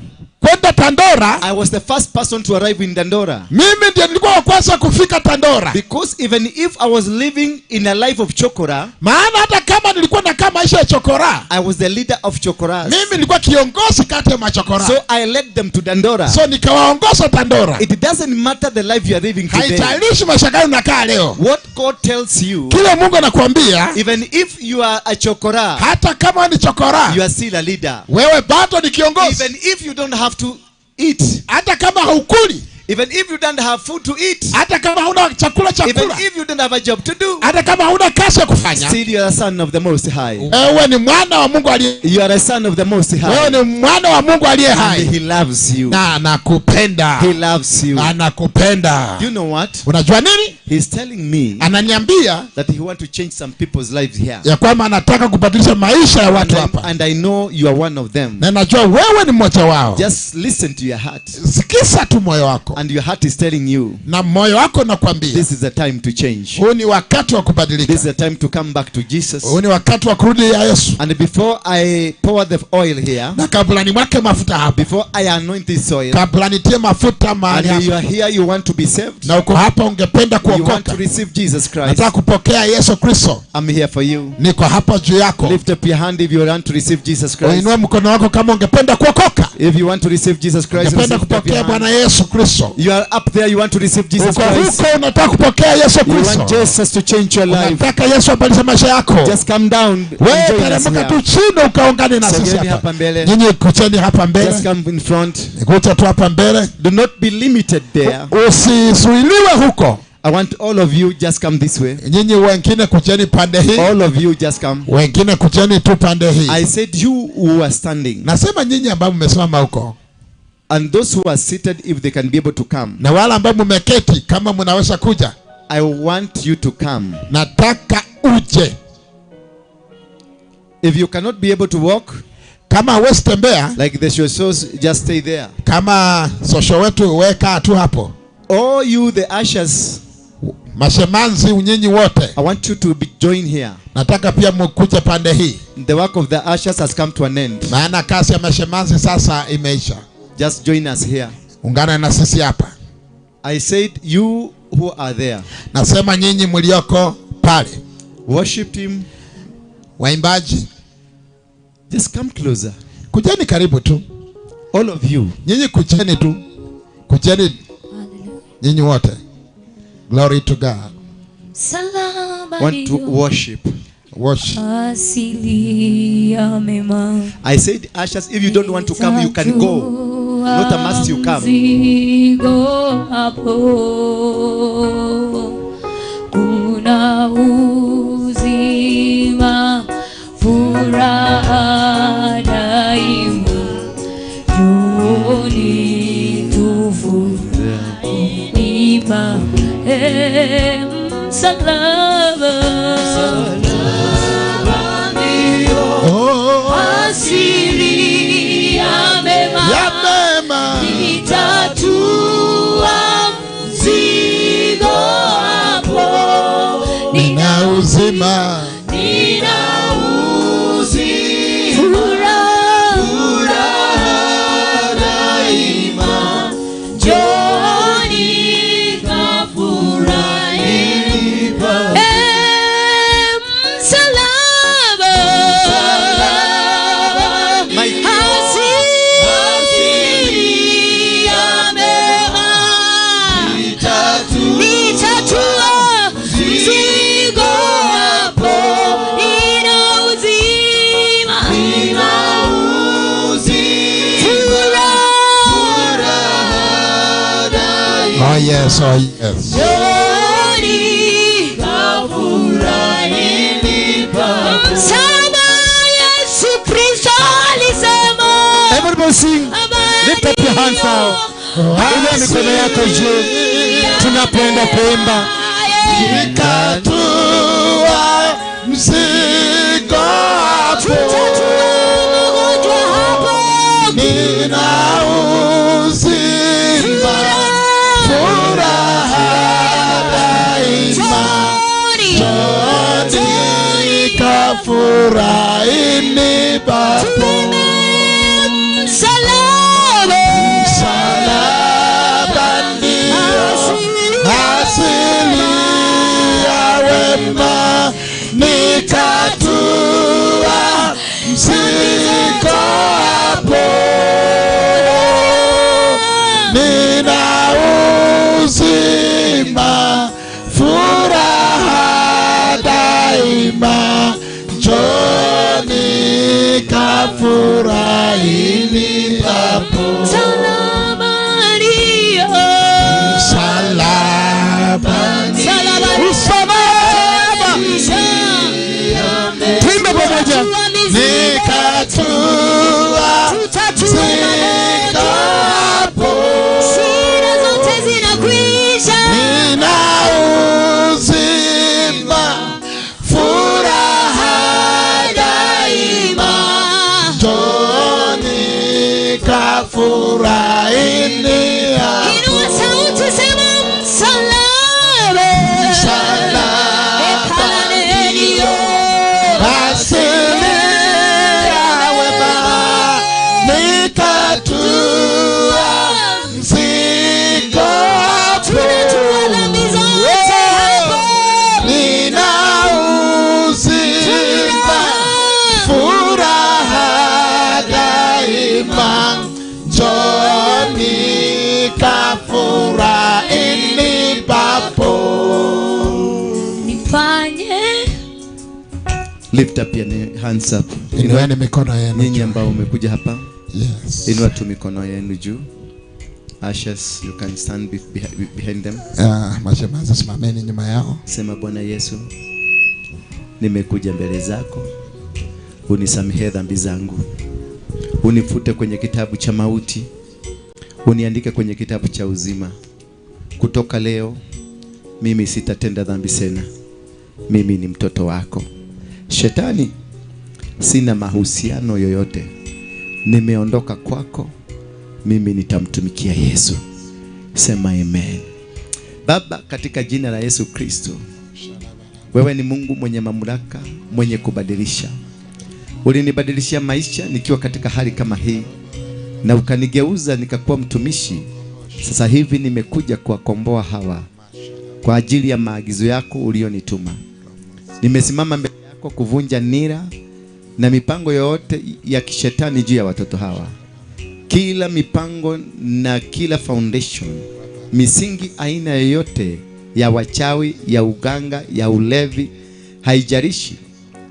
kwenda Tandora, I was the first person to arrive in Dandora. Mimi ndiye nilikuwa wa kwanza kufika Tandora. Because even if I was living in a life of chokora, maana hata kama nilikuwa nakaa maisha ya chokora, I was the leader of chokoras. Mimi nilikuwa kiongozi kati ya machokora. So I led them to Dandora. So nikawaongoza Tandora. It doesn't matter the life you are living today. Haijalishi maisha gani unakaa leo. What God tells you, kile Mungu anakuambia, even if you are a chokora, hata kama ni chokora, you are still a leader. Wewe bado ni kiongozi. Even if you don't have to eat, hata kama haukuli, even if you don't have food to eat, hata kama huna chakula cha kula, even if you don't have a job to do, hata kama huna kazi ya kufanya, still you are a son of the Most High. Wewe ni mwana wa Mungu aliye. You are a son of the Most High. Wewe ni mwana wa Mungu aliye hai. And he loves you. Na anakupenda. He loves you. Anakupenda. You know what? Unajua nini? He's telling me, ananiambia that he want to change some people's lives here. Ya kwamba anataka kubadilisha maisha ya watu hapa. And I know you are one of them. Na najua wewe ni mmoja wao. Just listen to your heart. Sikiza tu moyo wako. And your heart is telling you, na moyo wako nakwambia, this is the time to change. Huu ni wakati wa kubadilika. This is the time to come back to Jesus. Huu ni wakati wa kurudi ya Yesu. And before I pour the oil here, na kabla ni mwake mafuta hapa, before I anoint this oil, kabla nitie mafuta mahali hapa, and you are here, you want to be saved, na uko hapa ungependa kuokoka, you want to receive Jesus Christ, nataka kupokea Yesu Kristo, I'm here for you. Niko hapa juu yako. Lift up your hand if you want to receive Jesus Christ. Uinue mkono wako kama ungependa kuokoka. If you want to receive Jesus Christ, ungependa kupokea Bwana Yesu Kristo. You are up there, you want to receive Jesus Christ. Uko unataka kupokea Yesu Kristo. You want Jesus to change your life. Unataka Yesu abadilishe maisha yako. Just come down. Wewe teremka tu chini ukaungane na sisi hapa. Nyinyi kucheni hapa mbele. Just come in front. Kuja tu hapa mbele. Do not be limited there. Usizuiliwe huko. I want all of you just come this way. Nyinyi wengine kujeni pande hii. All of you just come. Wengine kujeni tu pande hii. I said you who are standing. Nasema nyinyi ambao mmesimama huko. And those who are seated, if they can be able to come. Na wale ambao mmeketi kama mnaweza kuja. I want you to come. Nataka uje. If you cannot be able to walk, kama huwezi tembea, like the shows, just stay there. Kama social wetu weka tu hapo. All you the ushers, mashemanzi nyinyi wote, I want you to be join here. Nataka pia mkuje pande hii. The work of the ushers has come to an end. Maana kazi ya mashemanzi sasa imeisha. Just join us here. Ungana na sisi hapa. I said you who are there. Nasema nyinyi mlioko pale. Worship him. Waimbaji. Just come closer. Kujeni karibu tu. All of you. Nyinyi kujeni tu. Kujeni. Nyinyi wote. Glory to God. Want to worship. Worship. I said, ushers, if you don't want to come, you can go. Not a must you come. Kuna uzima, furaha daima, njoni tufurahi msalaba. Asili ya mema, nitatua mzigo hapo. Nina uzima, furaha daima, njoni kafurahi yes, oh yes. Joni kafurahi. sing, lift up your hands now. Inua mikono yako juu tunapoenda kuimba. Nikatua mzigo hapo, nina uzima, furaha daima, njoni kafurahi nipapo. Msalaba ndio asili ya wema, nikatua mzigo hapo, nina uzima, furaha daima, njoni kafurahi nipapo. Tuimbe pamoja. Nikatua mzigo hapo, shida zote zinakwisha, nina uzima, furaha daima, njoni kafurahini hapo. inua sauti sema msalaba, Asili ya wema, nikatua mzigo hapo, nina uzima, furaha daima, njoni kafurahini papo. nifanye. Lift up your hands up. Inueni mikono yenu. Nyinyi ambao umekuja hapa, Yes. inua tu mikono yenu juu. Ashes, you can stand behind them. Mashemazi simameni nyuma yao. Sema, Bwana Yesu, nimekuja mbele zako, unisamehe dhambi zangu, unifute kwenye kitabu cha mauti, uniandike kwenye kitabu cha uzima. Kutoka leo mimi sitatenda dhambi tena, mimi ni mtoto wako. Shetani, sina mahusiano yoyote, nimeondoka kwako, mimi nitamtumikia Yesu. Sema amen. Baba, katika jina la Yesu Kristo, wewe ni Mungu mwenye mamlaka, mwenye kubadilisha. Ulinibadilishia maisha nikiwa katika hali kama hii, na ukanigeuza nikakuwa mtumishi. Sasa hivi nimekuja kuwakomboa hawa kwa ajili ya maagizo yako ulionituma. Nimesimama mbele yako kuvunja nira na mipango yote ya kishetani juu ya watoto hawa. Kila mipango na kila foundation, misingi aina yoyote ya wachawi, ya uganga, ya ulevi, haijalishi,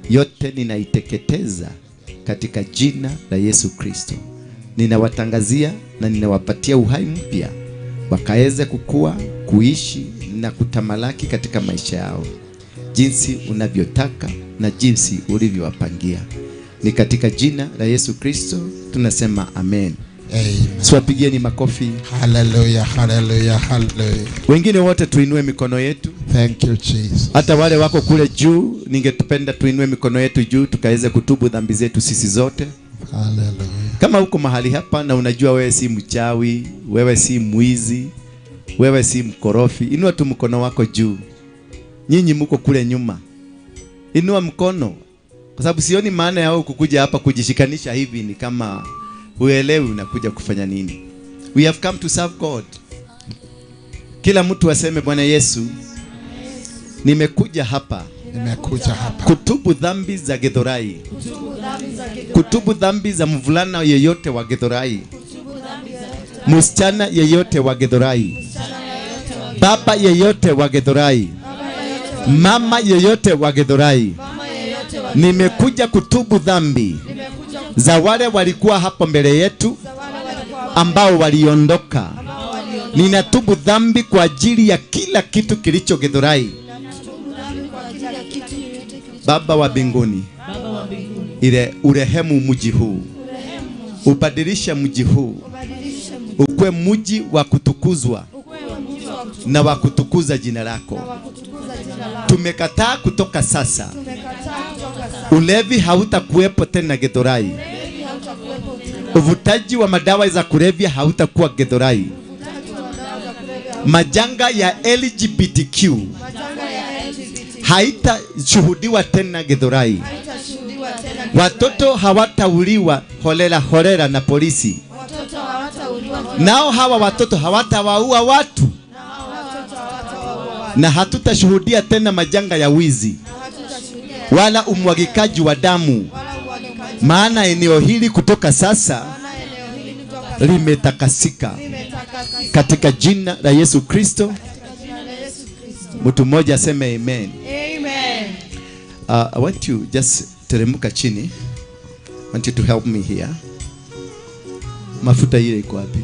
yote ninaiteketeza katika jina la Yesu Kristo. Ninawatangazia na ninawapatia uhai mpya, wakaweze kukua, kuishi na kutamalaki katika maisha yao jinsi unavyotaka na jinsi ulivyowapangia. Ni katika jina la Yesu Kristo tunasema amen. Amen. Siwapigieni makofi. Hallelujah, hallelujah, hallelujah. Wengine wote tuinue mikono yetu. Thank you Jesus. Hata wale wako kule juu, ningetupenda tuinue mikono yetu juu tukaweze kutubu dhambi zetu sisi zote. Hallelujah. Kama uko mahali hapa na unajua wewe si mchawi, wewe si mwizi, wewe si mkorofi, inua tu mkono wako juu. Nyinyi mko kule nyuma, inua mkono, kwa sababu sioni maana yao kukuja hapa kujishikanisha hivi, ni kama uelewi unakuja kufanya nini. We have come to serve God. Kila mtu aseme, Bwana Yesu, nimekuja hapa kutubu dhambi za Githurai, kutubu dhambi za mvulana yeyote wa Githurai, msichana yeyote wa Githurai, baba yeyote wa Githurai, mama yeyote wa Githurai. Nimekuja kutubu dhambi za wale walikuwa hapo mbele yetu ambao waliondoka. Ninatubu dhambi kwa ajili ya kila kitu kilicho Githurai. Baba wa mbinguni, ile urehemu mji huu, ubadilishe mji huu ukue mji wa kutukuzwa na wa kutukuza jina lako. Tumekataa kutoka sasa. Ulevi hautakuwepo tena Githurai. Uvutaji wa madawa za kulevya hautakuwa Githurai. Majanga ya LGBTQ haitashuhudiwa tena Githurai. Watoto hawatauliwa holela na polisi. Nao hawa watoto hawatawaua watu. Na hatutashuhudia tena majanga ya wizi wala umwagikaji wa damu. Maana eneo hili kutoka sasa limetakasika katika jina la Yesu Kristo. Mtu mmoja aseme amen. Amen. I want you just teremuka chini. I want you to help me here. Mafuta ile iko wapi?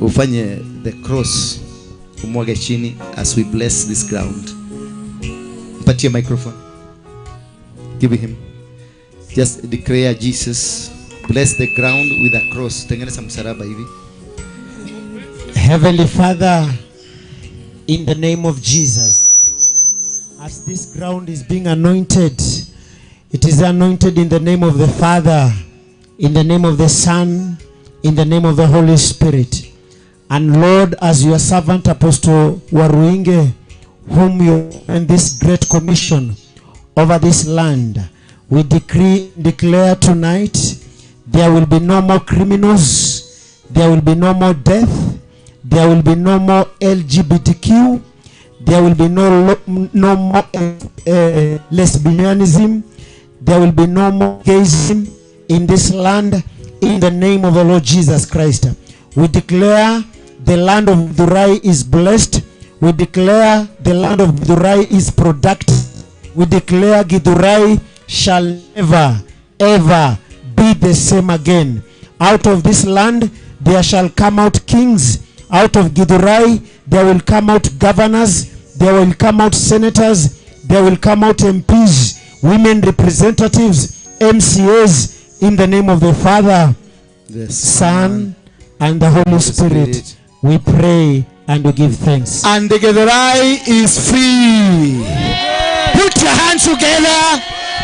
Ufanye the cross, umwage chini as we bless this ground. Patia microphone. Give him. Just declare Jesus. Bless the ground with a cross. Tengeneza msalaba hivi. Heavenly Father, in the name of Jesus, as this ground is being anointed, it is anointed in the name of the Father, in the name of the Son, in the name of the Holy Spirit. And Lord, as your servant Apostle Waruinge, whom you and this great commission over this land, we declare tonight, there will be no more criminals, there will be no more death, there will be no more LGBTQ, there will be no more lesbianism, there will be no more gayism in this land, in the name of the Lord Jesus Christ. We declare the land of Githurai is blessed. We declare the land of Githurai is productive. We declare Githurai shall never ever be the same again. Out of this land there shall come out kings. Out of Githurai there will come out governors, there will come out senators, there will come out MPs, women representatives, MCAs, in the name of the Father, the Son, and the Holy Spirit. We pray and we give thanks. And the Githurai is free. Put your hands together.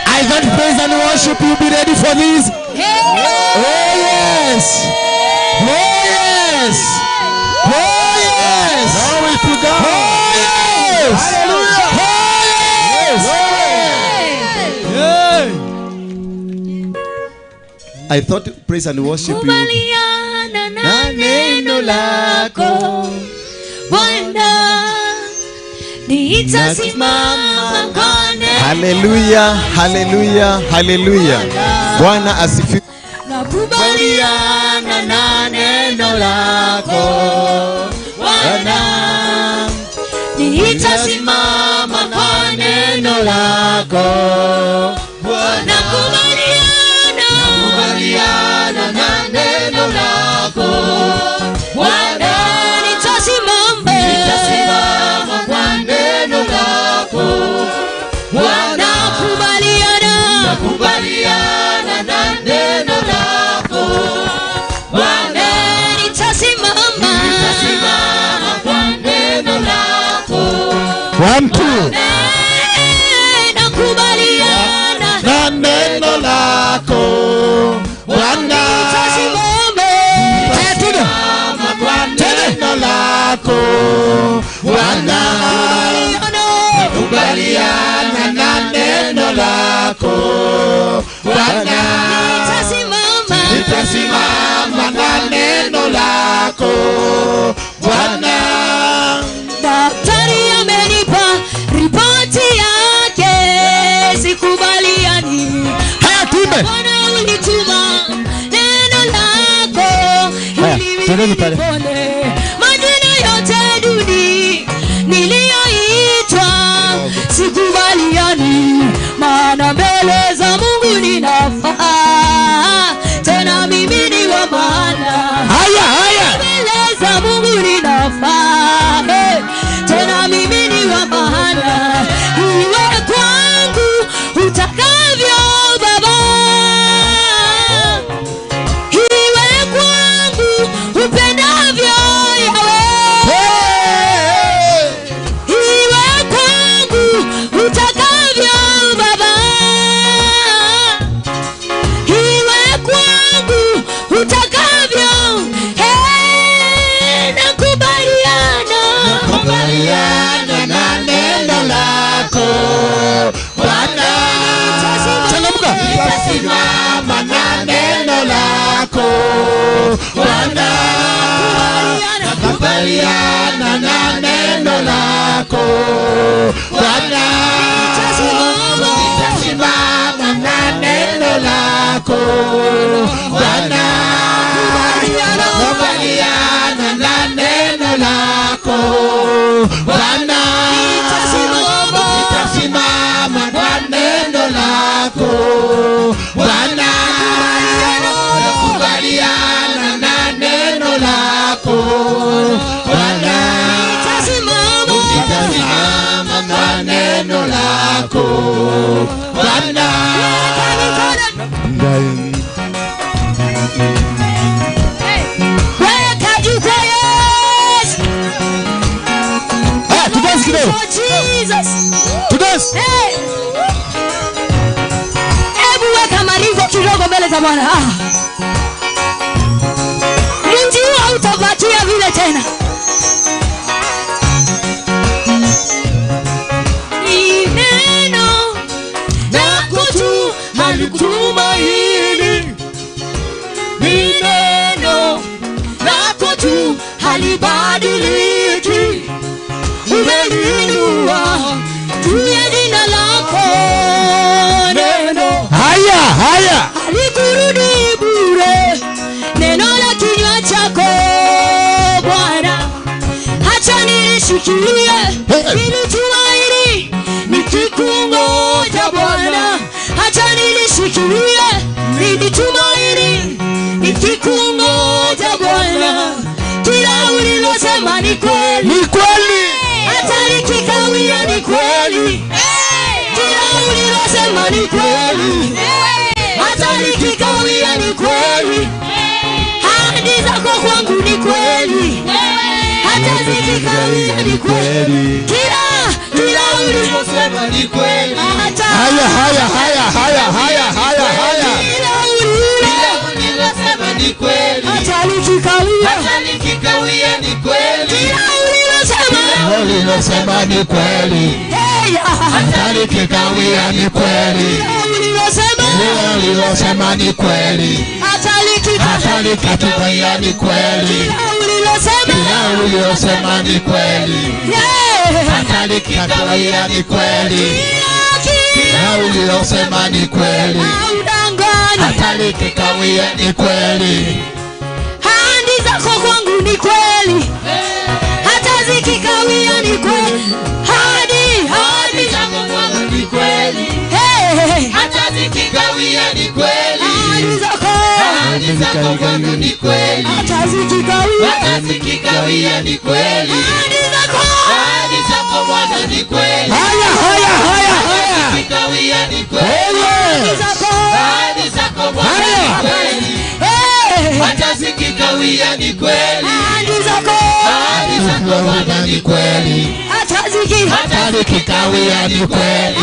I thought praise and worship, you be ready for this. Oh yes. Oh yes. Oh yes. Glory to God. Oh yes. Hallelujah. Oh yes. I thought praise and worship you. Na neno lako Bwana, nitasimama kwa neno. Hallelujah, hallelujah, hallelujah. Bwana asifiwe. Nakubaliana na neno lako Bwana, nitasimama kwa neno lako Bwana. Nakubaliana na neno lako Bwana, nitasimama kwa neno lako Bwana. Nakubaliana na neno lako Bwana, nitasimama kwa neno lako. 1, 2. Nakubaliana na neno lako Bwana, nitasimama kwa neno lako Bwana. Nakubaliana na neno lako Bwana, nitasimama na neno lako Bwana. Daktari amenipa ripoti yake, sikubaliani. Haya tume. Bwana ulituma neno lako ili nipone majina yote duni niliyoitwa, sikubaliani. Maana mbele za Mungu ninafaa, tena mimi ni wa maana. Haya. Mbele za Mungu ninafaa, tena mimi ni wa maana. Iwe kwangu utakavyo Baba, Bwana, nakubaliana na neno lako Bwana, nitasimama na neno lako Bwana, nakubaliana na neno lako Bwana, nitasimama na neno lako Bwana, nakubaliana na neno lako Bwana, nitasimama na neno lako Bwana. Weka juu kwa Yesu. Tudance kidogo. For Jesus. Tudance. Hey. Hebu weka maringo kidogo mbele za Bwana. Mji huu utabakia vile tena. Ni neno lako tu halitumaini. Ni neno lako tu halibadiliki. Umelinua juu ya jina lako neno. Haya. Halikurudi bure. Neno la kinywa chako Bwana. Acha nilishikilie ili tumaini nikikungoja Bwana. Acha nilishikilie ili tumaini nikikungoja Bwana. Kila ulilosema ni kweli. Ni kweli. Hata nikikawia ni kweli. Kila ulilosema ni kweli. Hata nikikawia ni kweli. Ahadi zako kwangu ni kweli. Hata nikikawia ni kweli. Kila ulilosema ni kweli. Haya. Kila ulilosema ni kweli. Hata nikikawia ni kweli. Kila ulilosema ni kweli. Hata nikikawia ni kweli. Ulilosema ni kweli. Hata nikikawia ni kweli. Ulilosema ni kweli. Hata nikikawia ni kweli. Ulilosema ni kweli. Hata nikikawia ni kweli. Ahadi zako kwangu ni kweli. Hata zikikawia ni kweli. Ahadi zako kwangu ni kweli. Hata zikikawia ni kweli. Ahadi zako kwangu ni kweli. Hata zikikawia ni kweli. Ahadi zako Bwana ni kweli. Haya. Zikikawia ni kweli. Ahadi zako Bwana ni kweli. Hata zikikawia ni kweli. Ahadi zako Bwana ni kweli. Hata nikikawia ni kweli.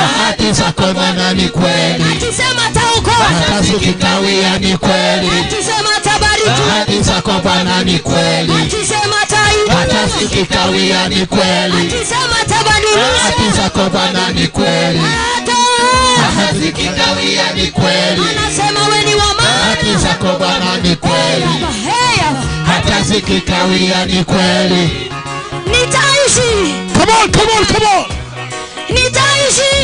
Ahadi zako Bwana ni kweli. Akisema taokoa. Hata zikikawia ni kweli. Akisema tabariki. Ahadi zako Bwana ni kweli. Akisema tainua. Hata zikikawia ni kweli. Akisema tabadilisha. Ahadi zako Bwana ni kweli. Hata zikikawia ni kweli. Anasema wewe ni wa maana. Ahadi zako Bwana ni kweli. Hata zikikawia ni kweli. Nitaishi. Come on. Nitaishi.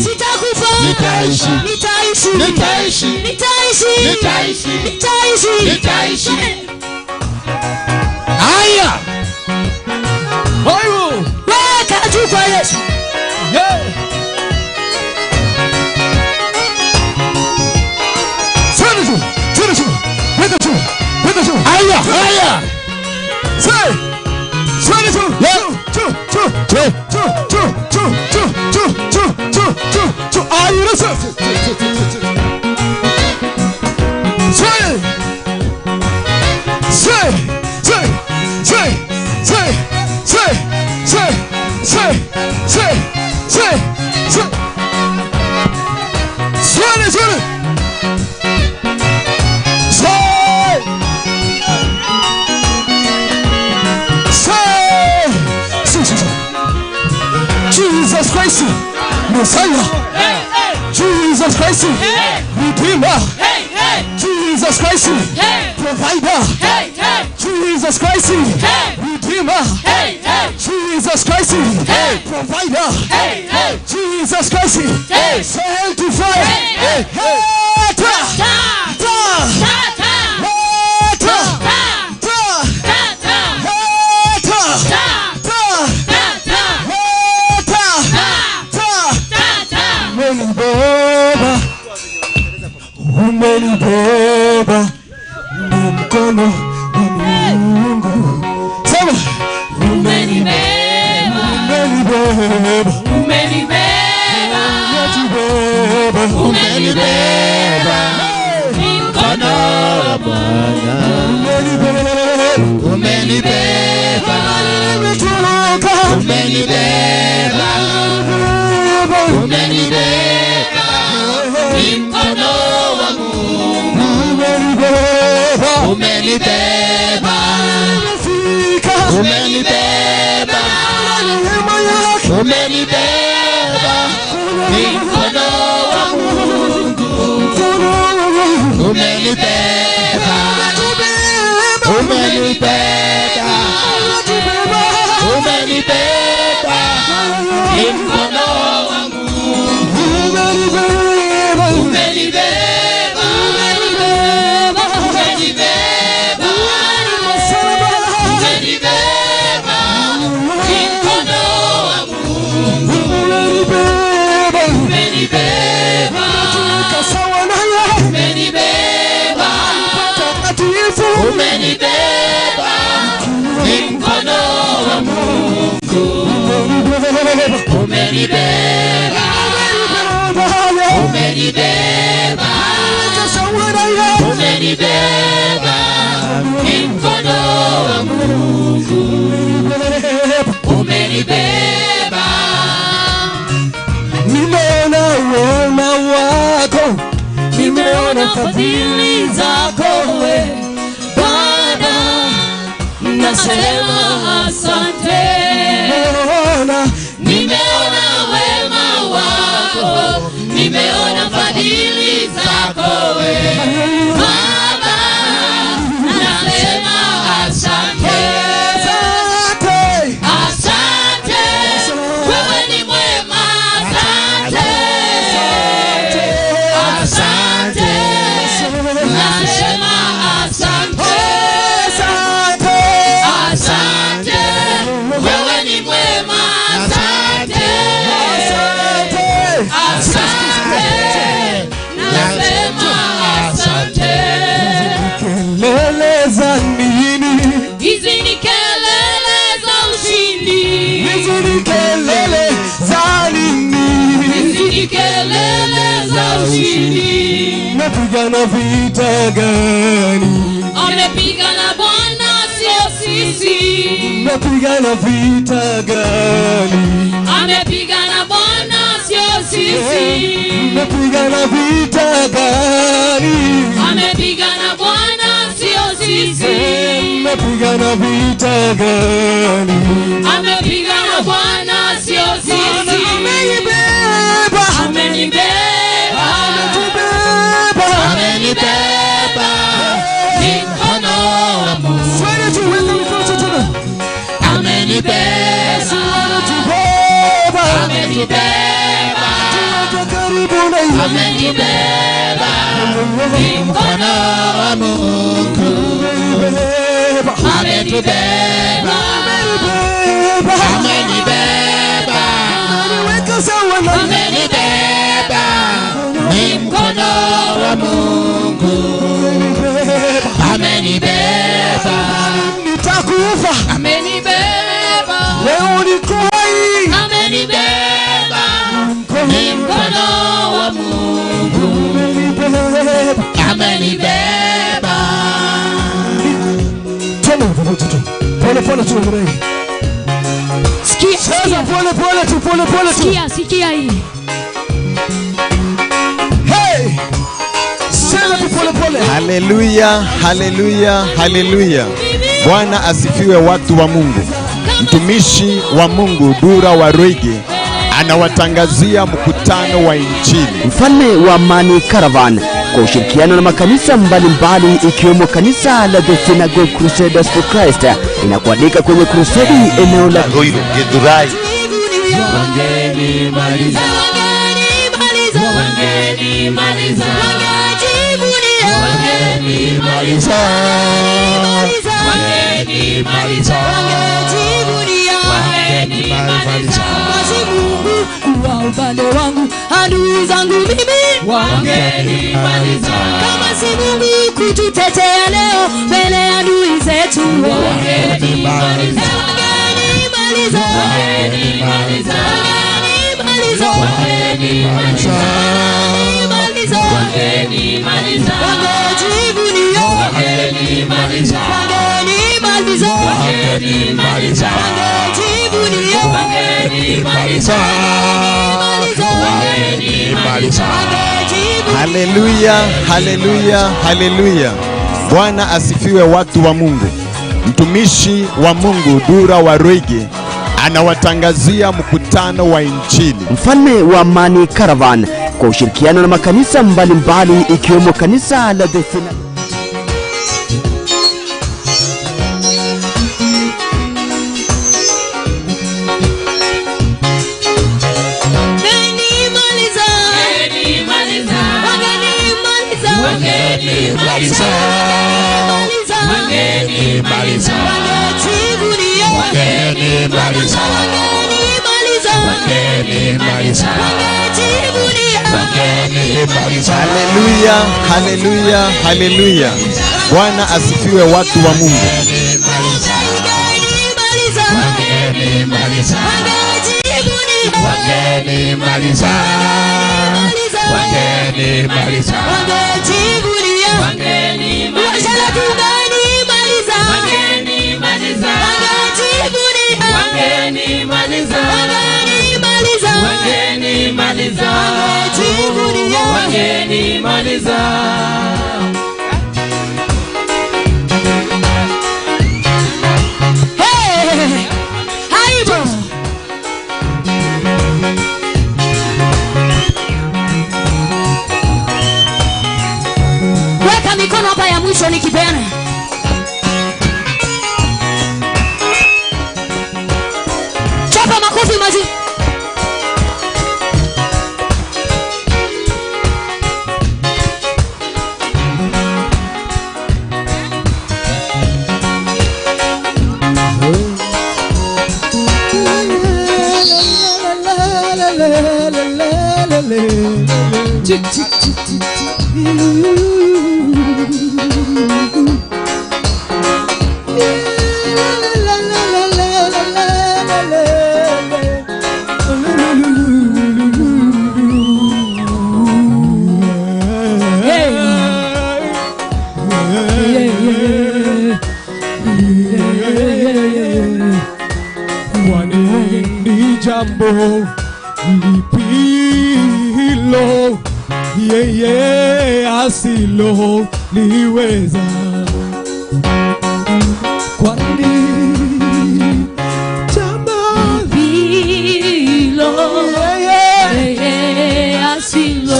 Sitakufa. Nitaishi. Haya. Weka juu kwa Yesu. Haya. Are you listening? Say Jesus Christ, Messiah. Jesus Christ, Redeemer. Jesus Christ, Provider. Jesus Christ, Redeemer. Jesus Christ, Provider. Jesus Christ, Sanctifier. Umenibeba ni mkono wa Mungu. Sema Umenibeba, umenibeba, umenibeba, umenibeba, ni mkono wa Bwana. Umenibeba, umenibeba, umenibeba, umenibeba, Ni mkono wa Mungu. umenibeba, umenibeba, umenibeba, ni mkono wa Mungu. Umenibeba, umenibeba, umenibeba, ni mkono wa Mungu. Umenibeba, umenibeba, umenibeba, umenibeba, ni mkono wa Mungu. Umenibeba, umenibeba, sawa naye, umenibeba, umenibeba, ni mkono wa Mungu. Umenibeba, umenibeba, umenibeba, ni mkono wa Mungu. Umenibeba, nimeona wema wako, nimeona fadhili zako we Bwana, Nasema asante. nimeona wema wako, nimeona fadhili zako we Baba, nasema asante. Asante, wewe ni mwema. Asante, asante, nasema asante. Asante, wewe ni mwema. Asante, asante, nasema asante. kelele za nini? Hizi ni kelele za ushindi. Hizi ni kelele za nini? Hizi ni kelele za ushindi. Napigana vita gani? Amepigana Bwana, sio sisi. Napigana vita gani? Amepigana Bwana, sio sisi. Napigana vita gani? Amepigana Bwana, sio sisi. Napigana vita gani? Amepigana Bwana, sio sisi. Amenibeba, Amenibeba, amenibeba, ni mkono wa Mungu. Swali tu, weka mikono tena. Amenibeba, amenibeba, Tuweke karibu na yeye. amenibeba, ni mkono wa Mungu. Amenibeba, amenibeba, Ameniweka sawa na amenibeba, ni mkono wa Mungu. Amenibeba, nitakufa, amenibeba, leo niko hai. amenibeba, ni mkono wa Mungu. Amenibeba. Twende pamoja tu. Pole pole tu mwanangu. Sikia, Sasa pole pole tu, pole pole tu. sikia hii. Hey! Sema tu pole pole. Haleluya, haleluya, haleluya. Bwana asifiwe, watu wa Mungu. Mtumishi wa Mungu Dura wa Rwege anawatangazia mkutano wa Injili. Mfalme wa Amani Caravan kwa ushirikiano na makanisa mbalimbali ikiwemo kanisa la The Synagogue Crusaders for Christ inakualika kwenye crusade eneo la Goiro Githurai. Wangeni maliza, wangeni maliza, wangejivunia, wangeni maliza, wangeni maliza, wangejivunia, wangeni maliza. Basi Mungu kwa upande wangu, adui zangu mimi wangeni maliza. Kama si Mungu kututetea leo mbele ya adui zetu, wangeni maliza, wangeni maliza, wangeni maliza, wangeni maliza, wangeni maliza, wangejivunia, wangeni maliza, wangeni maliza, wangeni maliza, wangejivunia, wangeni maliza, wangeni maliza. Haleluya, haleluya, haleluya. Bwana asifiwe, watu wa Mungu. Mtumishi wa Mungu Dura wa Rwege anawatangazia mkutano wa Injili. Mfalme wa Amani Caravan kwa ushirikiano na makanisa mbalimbali ikiwemo kanisa la The Synagogue. Haleluya, haleluya, haleluya. Bwana asifiwe, watu wa Mungu. Weka mikono hapa ya mwisho nikipeana. Chapa makofi maji. Jambo lipilo yeye asilo liweza, kwani jambo Bilo, yeye asilo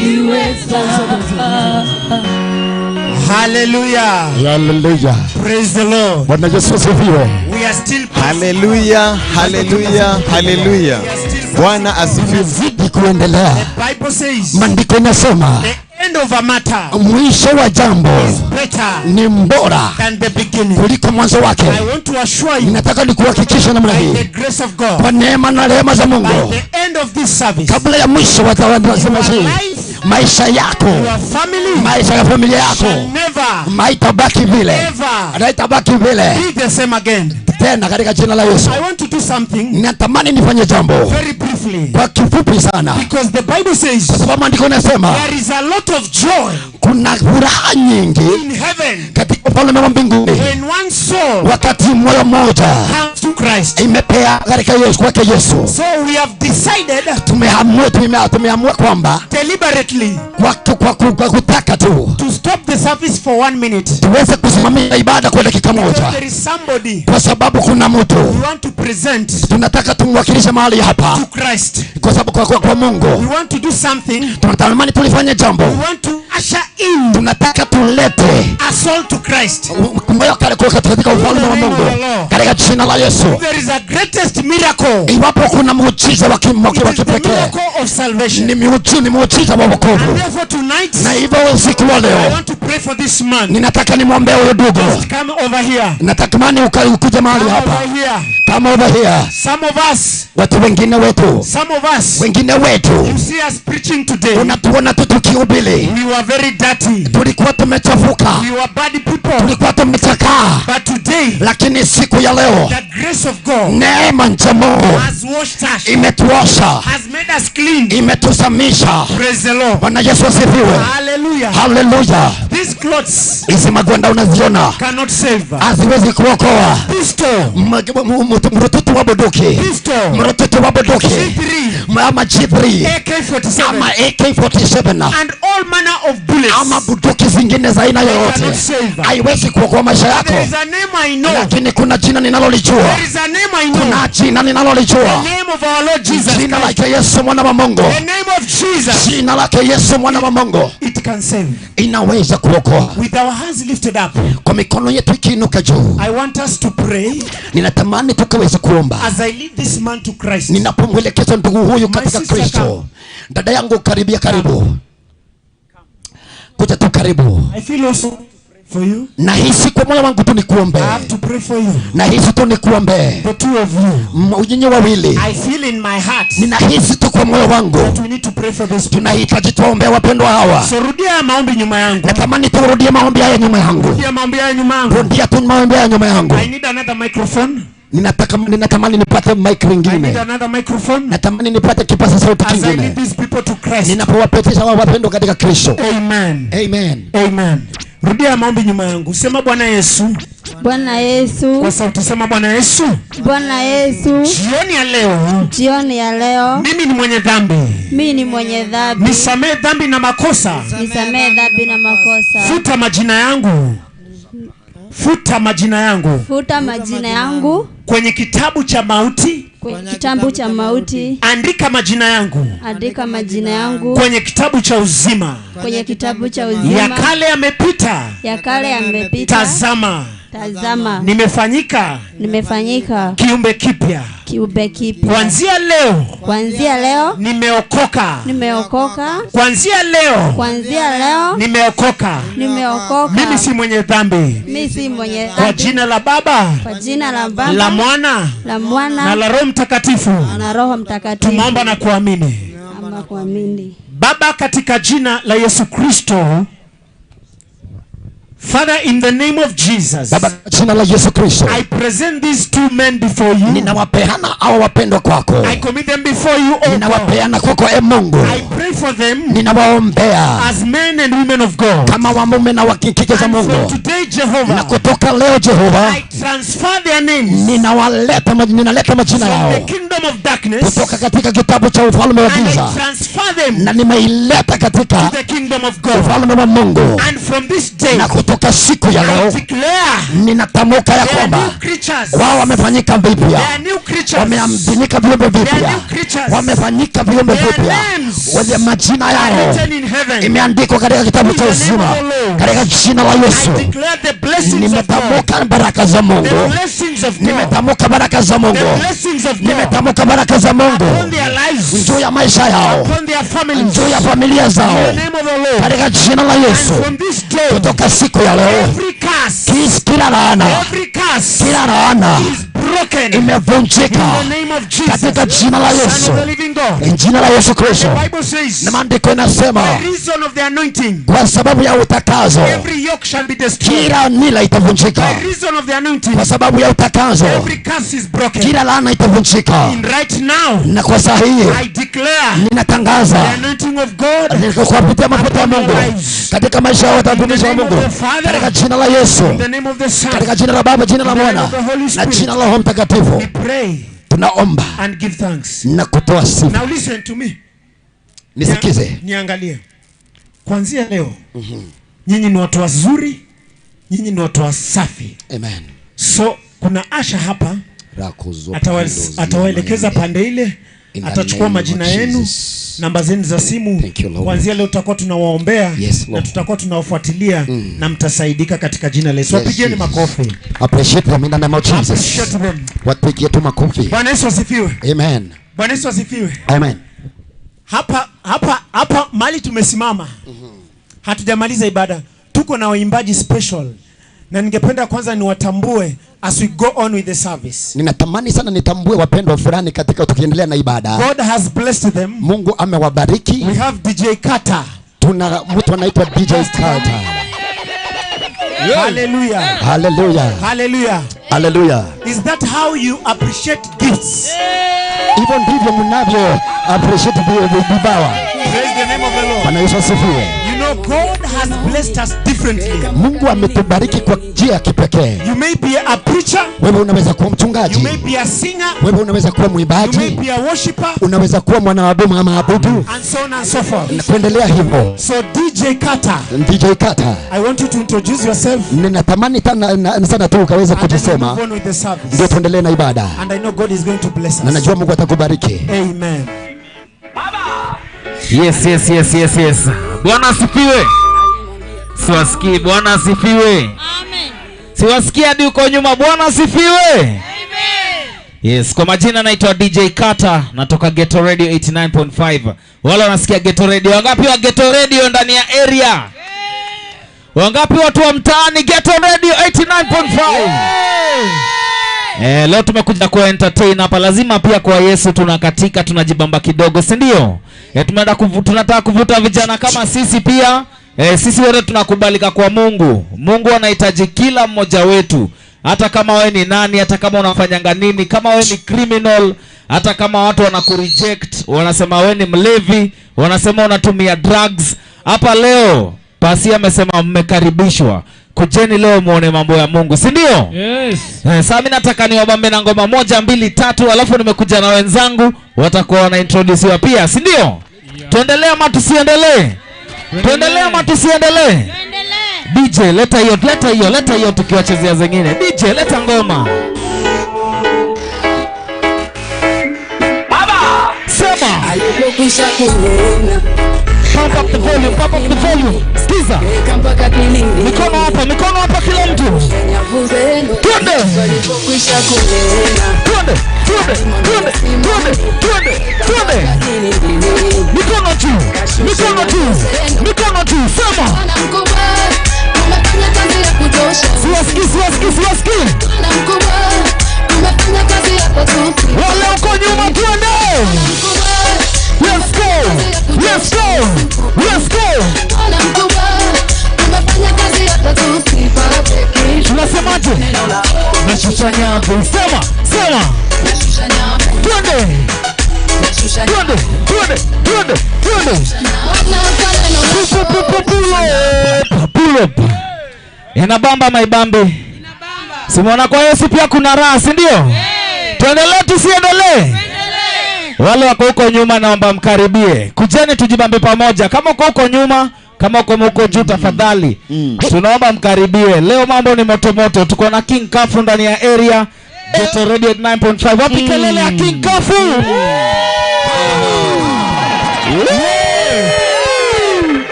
liweza. Hallelujah. Hallelujah. Praise the Lord. Bwana Yesu asifiwe. We are still Haleluya, haleluya, haleluya. Bwana asifiwe. Zidi kuendelea. The Bible says Maandiko inasema the end of a matter mwisho wa jambo is better ni mbora than the beginning. kuliko mwanzo wake. I want to assure you, Ninataka nikuhakikisha namna by the hii, grace of God, kwa neema na rehema za by Mungu, the end of this service, kabla ya mwisho wa your maisha hii, life, maisha yako, your family maisha ya familia shall yako never, haitabaki vile, ever haitabaki vile be the same again. tena, katika jina la Yesu. I want to do something Natamani nifanye jambo very briefly, kwa kifupi sana, because the Bible says kwa sababu maandiko yanasema there is a lot of joy kuna furaha nyingi in heaven katika ufalme wa mbinguni when one soul wakati moyo mmoja comes to Christ. imepea katika Yesu, kwake Yesu. So we have decided tumeamua kwamba deliberately kwa kutaka tu to stop the service for 1 minute. tuweze kusimamia ibada kwa dakika moja, There is somebody kwa sababu kuna mtu we want to present tunataka tumwakilishe mahali hapa to Christ. kwa sababu kwa Mungu. We want to do something. Tunatamani tulifanye jambo. We want to usher in Tunataka tulete a soul to Christ. moyo kale kwa katika ufalme wa Mungu katika jina la Yesu. There is a greatest miracle. Iwapo kuna muujiza wa It is the kipekee, miracle of salvation. ni muujiza wa wokovu. And therefore tonight, Na hivyo usiku wa I leo want to pray for this man. ninataka nimwombee huyo ndugu. Come over here. Natamani ukuje mahali Come hapa. over here. Kama over here. Some of us, Watu wengine wetu, wengine wetu, you see us preaching today. unatuona tu tukihubiri. We were very dirty. Tulikuwa tumechafuka. We were bad people. Tulikuwa tumechakaa. But today, Lakini siku ya leo, the grace of God neema ya Mungu has washed us, imetuosha, has made us clean. imetusamisha. Praise the Lord. Bwana Yesu asifiwe. Hallelujah. Haleluya. These clothes Hizi magwanda unaziona cannot save. haziwezi kuokoa. Pistol. Mrututu wa bunduki, Pistol. mrututu wa bunduki, G3. ama G3, AK-47. ama AK-47, And all manner of bullets. ama bunduki zingine za aina yoyote cannot save. haiwezi kuokoa maisha yako. There is a name I know. Lakini kuna jina ninalolijua, There is a name I know. kuna jina The ninalolijua, name of our Lord Jesus jina Christ. lake Yesu mwana wa Mungu, The name of Jesus. jina lake Yesu mwana wa Mungu It can save. inaweza kuokoa. With our hands lifted up, Kwa mikono yetu ikiinuka juu, I want us to pray ninatamani tukaweza kuomba as I lead this man to Christ. ninapomwelekeza ndugu huyu katika sister, Kristo. come. Dada yangu karibia, karibu, kuja tu karibu. I feel also for you. Nahisi kwa moyo wangu tu nikuombe, I have to pray for you. nahisi tu nikuombe, The two of you. nyinyi wawili. I feel in my heart Ninahisi tu kwa moyo wangu that we need to pray for this. tunahitaji tuwaombee wapendwa hawa. So rudia maombi nyuma yangu. Natamani turudie maombi haya nyuma yangu, Rudia maombi haya nyuma yangu. rudia tu maombi haya nyuma yangu. I need another microphone. Ninatamani nipate mic I need lingine, another microphone. natamani nipate kipaza sauti As I kingine lead these people to Christ. ninapowapetisha hawa wapendwa katika Kristo. Amen. Amen. Amen. Rudia maombi nyuma yangu. Sema Bwana Yesu. Bwana Yesu, Kwa sauti sema Bwana Yesu. Bwana Yesu, Jioni ya leo jioni ya leo mimi ni mwenye dhambi. mimi ni mwenye dhambi, Nisamee dhambi na makosa. nisamee dhambi na makosa, Futa majina yangu. Futa majina yangu futa majina yangu kwenye kitabu cha mauti. kwenye kitabu cha mauti, Andika majina yangu andika majina yangu kwenye kitabu cha uzima. kwenye kitabu cha Ya uzima, kale yamepita, ya kale yamepita, tazama tazama nimefanyika nimefanyika kiumbe kipya. kiumbe kipya. Kuanzia leo Kuanzia leo nimeokoka. nimeokoka, Kuanzia leo kuanzia leo nimeokoka. nimeokoka, Mimi si mwenye dhambi. mimi si mwenye Kwa dhambi, jina la Baba, kwa jina la Baba, la Mwana la na Mwana la Roho Mtakatifu. na Roho Mtakatifu. Tumeomba na kuamini. Ama kuamini. Baba, katika jina la Yesu Kristo. Father, in the name of Jesus, Baba, jina la Yesu Kristo, I present these two men before you. ninawapeana hawa wapendwa kwako, I commit them before you, O God. ninawapeana kwako Mungu, I pray for them ninawaombea as men and women of God. kama wamume na wakike za And from Mungu, today, na Jehovah, kutoka leo Jehova, I transfer their names ninaleta majina from yao the kingdom of darkness, kutoka katika kitabu cha ufalme wa and giza I transfer them na nimeileta katika to the kingdom of God. ufalme wa Mungu. And from this day, Na kutoka siku ya I leo declare ninatamka ya they are new kwamba creatures. wao wamefanyika They vipya, are new creatures. wameambinika viumbe They are vipya, new creatures. wamefanyika viumbe Their vipya, names wenye majina are yao written in heaven. imeandikwa katika kitabu cha In the name uzima, of the Lord. katika jina la Yesu. I declare the blessings of God. Nimetamka baraka za The Mungu, blessings of God. nimetamka baraka za The Mungu, blessings of God. nimetamka baraka za Mungu Upon their lives. juu ya maisha yao, Upon their families. juu ya familia In zao, the name of the Lord. katika jina la Yesu. And from this day, Kutoka siku ya leo, every curse, kila laana, every curse kila laana is broken. imevunjika In the name of Jesus, katika jina la Son Yesu, of the living God. jina la Yesu Kristo. The Bible says, Na maandiko inasema by reason of the anointing, kwa sababu ya utakazo every yoke shall be destroyed. kila nila itavunjika, By reason of the anointing, kwa sababu ya utakazo every curse is broken. kila laana itavunjika. And right now, Na kwa saa hii I declare ninatangaza the anointing of God kupitia mafuta ya Mungu katika maisha ya watumishi wa Mungu, katika jina la Yesu, in the name of the Son, katika jina la Baba, jina la Mwana na jina la Roho Mtakatifu, we pray tunaomba and give thanks. na kutoa sifa. Now listen to me. Nisikize. Niangalie. Kuanzia leo, nyinyi ni watu wazuri, nyinyi ni watu wasafi. Amen. So kuna Asha hapa atawaelekeza pande ile, atachukua majina yenu, namba zenu za simu. Kuanzia leo tutakuwa tunawaombea na tutakuwa tunawafuatilia na mtasaidika katika jina la Yesu. Wapigieni makofi. Appreciate them in the name of Jesus. Wapigie tu makofi. Bwana Yesu asifiwe. Amen. Bwana Yesu asifiwe. Amen. Hapa mali tumesimama. Hatujamaliza ibada. Tuko na waimbaji special. Na ningependa kwanza niwatambue as we go on with the service. Ninatamani sana nitambue wapendwa fulani katika tukiendelea na ibada. God has blessed them. Mungu amewabariki. We have DJ Kata. Tuna mtu anaitwa DJ Kata. Hallelujah. Hallelujah. Hallelujah. Hallelujah. Is that how you appreciate gifts? Hivyo ndivyo mnavyo appreciate vipawa. Praise the name of the Lord. Bwana Yesu asifiwe. You know God has blessed us differently. Mungu ametubariki kwa njia ya kipekee. You may be a preacher. Wewe unaweza kuwa mchungaji. You may be a singer. Wewe unaweza kuwa mwimbaji. You may be a worshipper. Unaweza kuwa mwanaabudu ama maabudu. And so on and so forth. Kuendelea hivyo. So DJ Kata. DJ Kata. I want you to introduce yourself. Ninatamani sana tu ukaweza kujisema. Ndio tuendelee na ibada. And I know God is going to bless us. Na najua Mungu atakubariki. Amen. Yes. Bwana asifiwe. Siwasikii. Bwana asifiwe. Amen. Siwasikii hadi uko nyuma. Bwana asifiwe. Amen. Yes, kwa majina naitwa DJ Kata, natoka Ghetto Radio 89.5. Wala wanasikia Ghetto Radio. Wangapi wa Ghetto Radio ndani ya area? Wangapi watu wa mtaani Ghetto Radio 89.5? Leo tumekuja ku entertain hapa. Lazima pia kwa Yesu tunakatika, tunajibamba kidogo, si ndio? Tunataka kuvuta vijana kama sisi pia. Sisi wote tunakubalika kwa Mungu. Mungu anahitaji kila mmoja wetu. Hata kama wewe ni nani, hata kama unafanyanga nini, kama wewe ni criminal, hata kama watu wanakureject, wanasema wewe ni mlevi, wanasema unatumia drugs. Hapa leo Pasi amesema mmekaribishwa. Kujeni leo muone mambo ya Mungu, si ndio? Yes. Sasa mimi nataka niwabambe na ngoma 1 2 3, alafu nimekuja na wenzangu watakuwa wana introduce pia, si ndio? Yeah. Tuendelee ama tusiendelee? Tuendelee ama tusiendelee? DJ leta hiyo tukiwachezea zingine. DJ leta ngoma. Baba, sema. Alipokwisha kunena. Pump up the volume. Skiza. Mikono hapa kila mtu. Twende. Alipokwisha kunena. Twende. Mikono juu. Sema. Siwasikii. Wale uko nyuma twende. Let's go. Tunasemaje? Nashusha nyavu. Sema. Twende. Pull up. Inabamba maibambe. Simona kwa Yesu pia kuna raha, si ndio? Tuendelee tusiendelee? Wale wako huko nyuma naomba mkaribie. Kujeni tujibambe pamoja. Kama uko huko nyuma, kama uko huko juu tafadhali. Tunaomba mkaribie. Leo mambo ni moto. Tuko na King Kafu ndani ya area. Ghetto Radio 9.5. Wapi kelele ya King Kafu?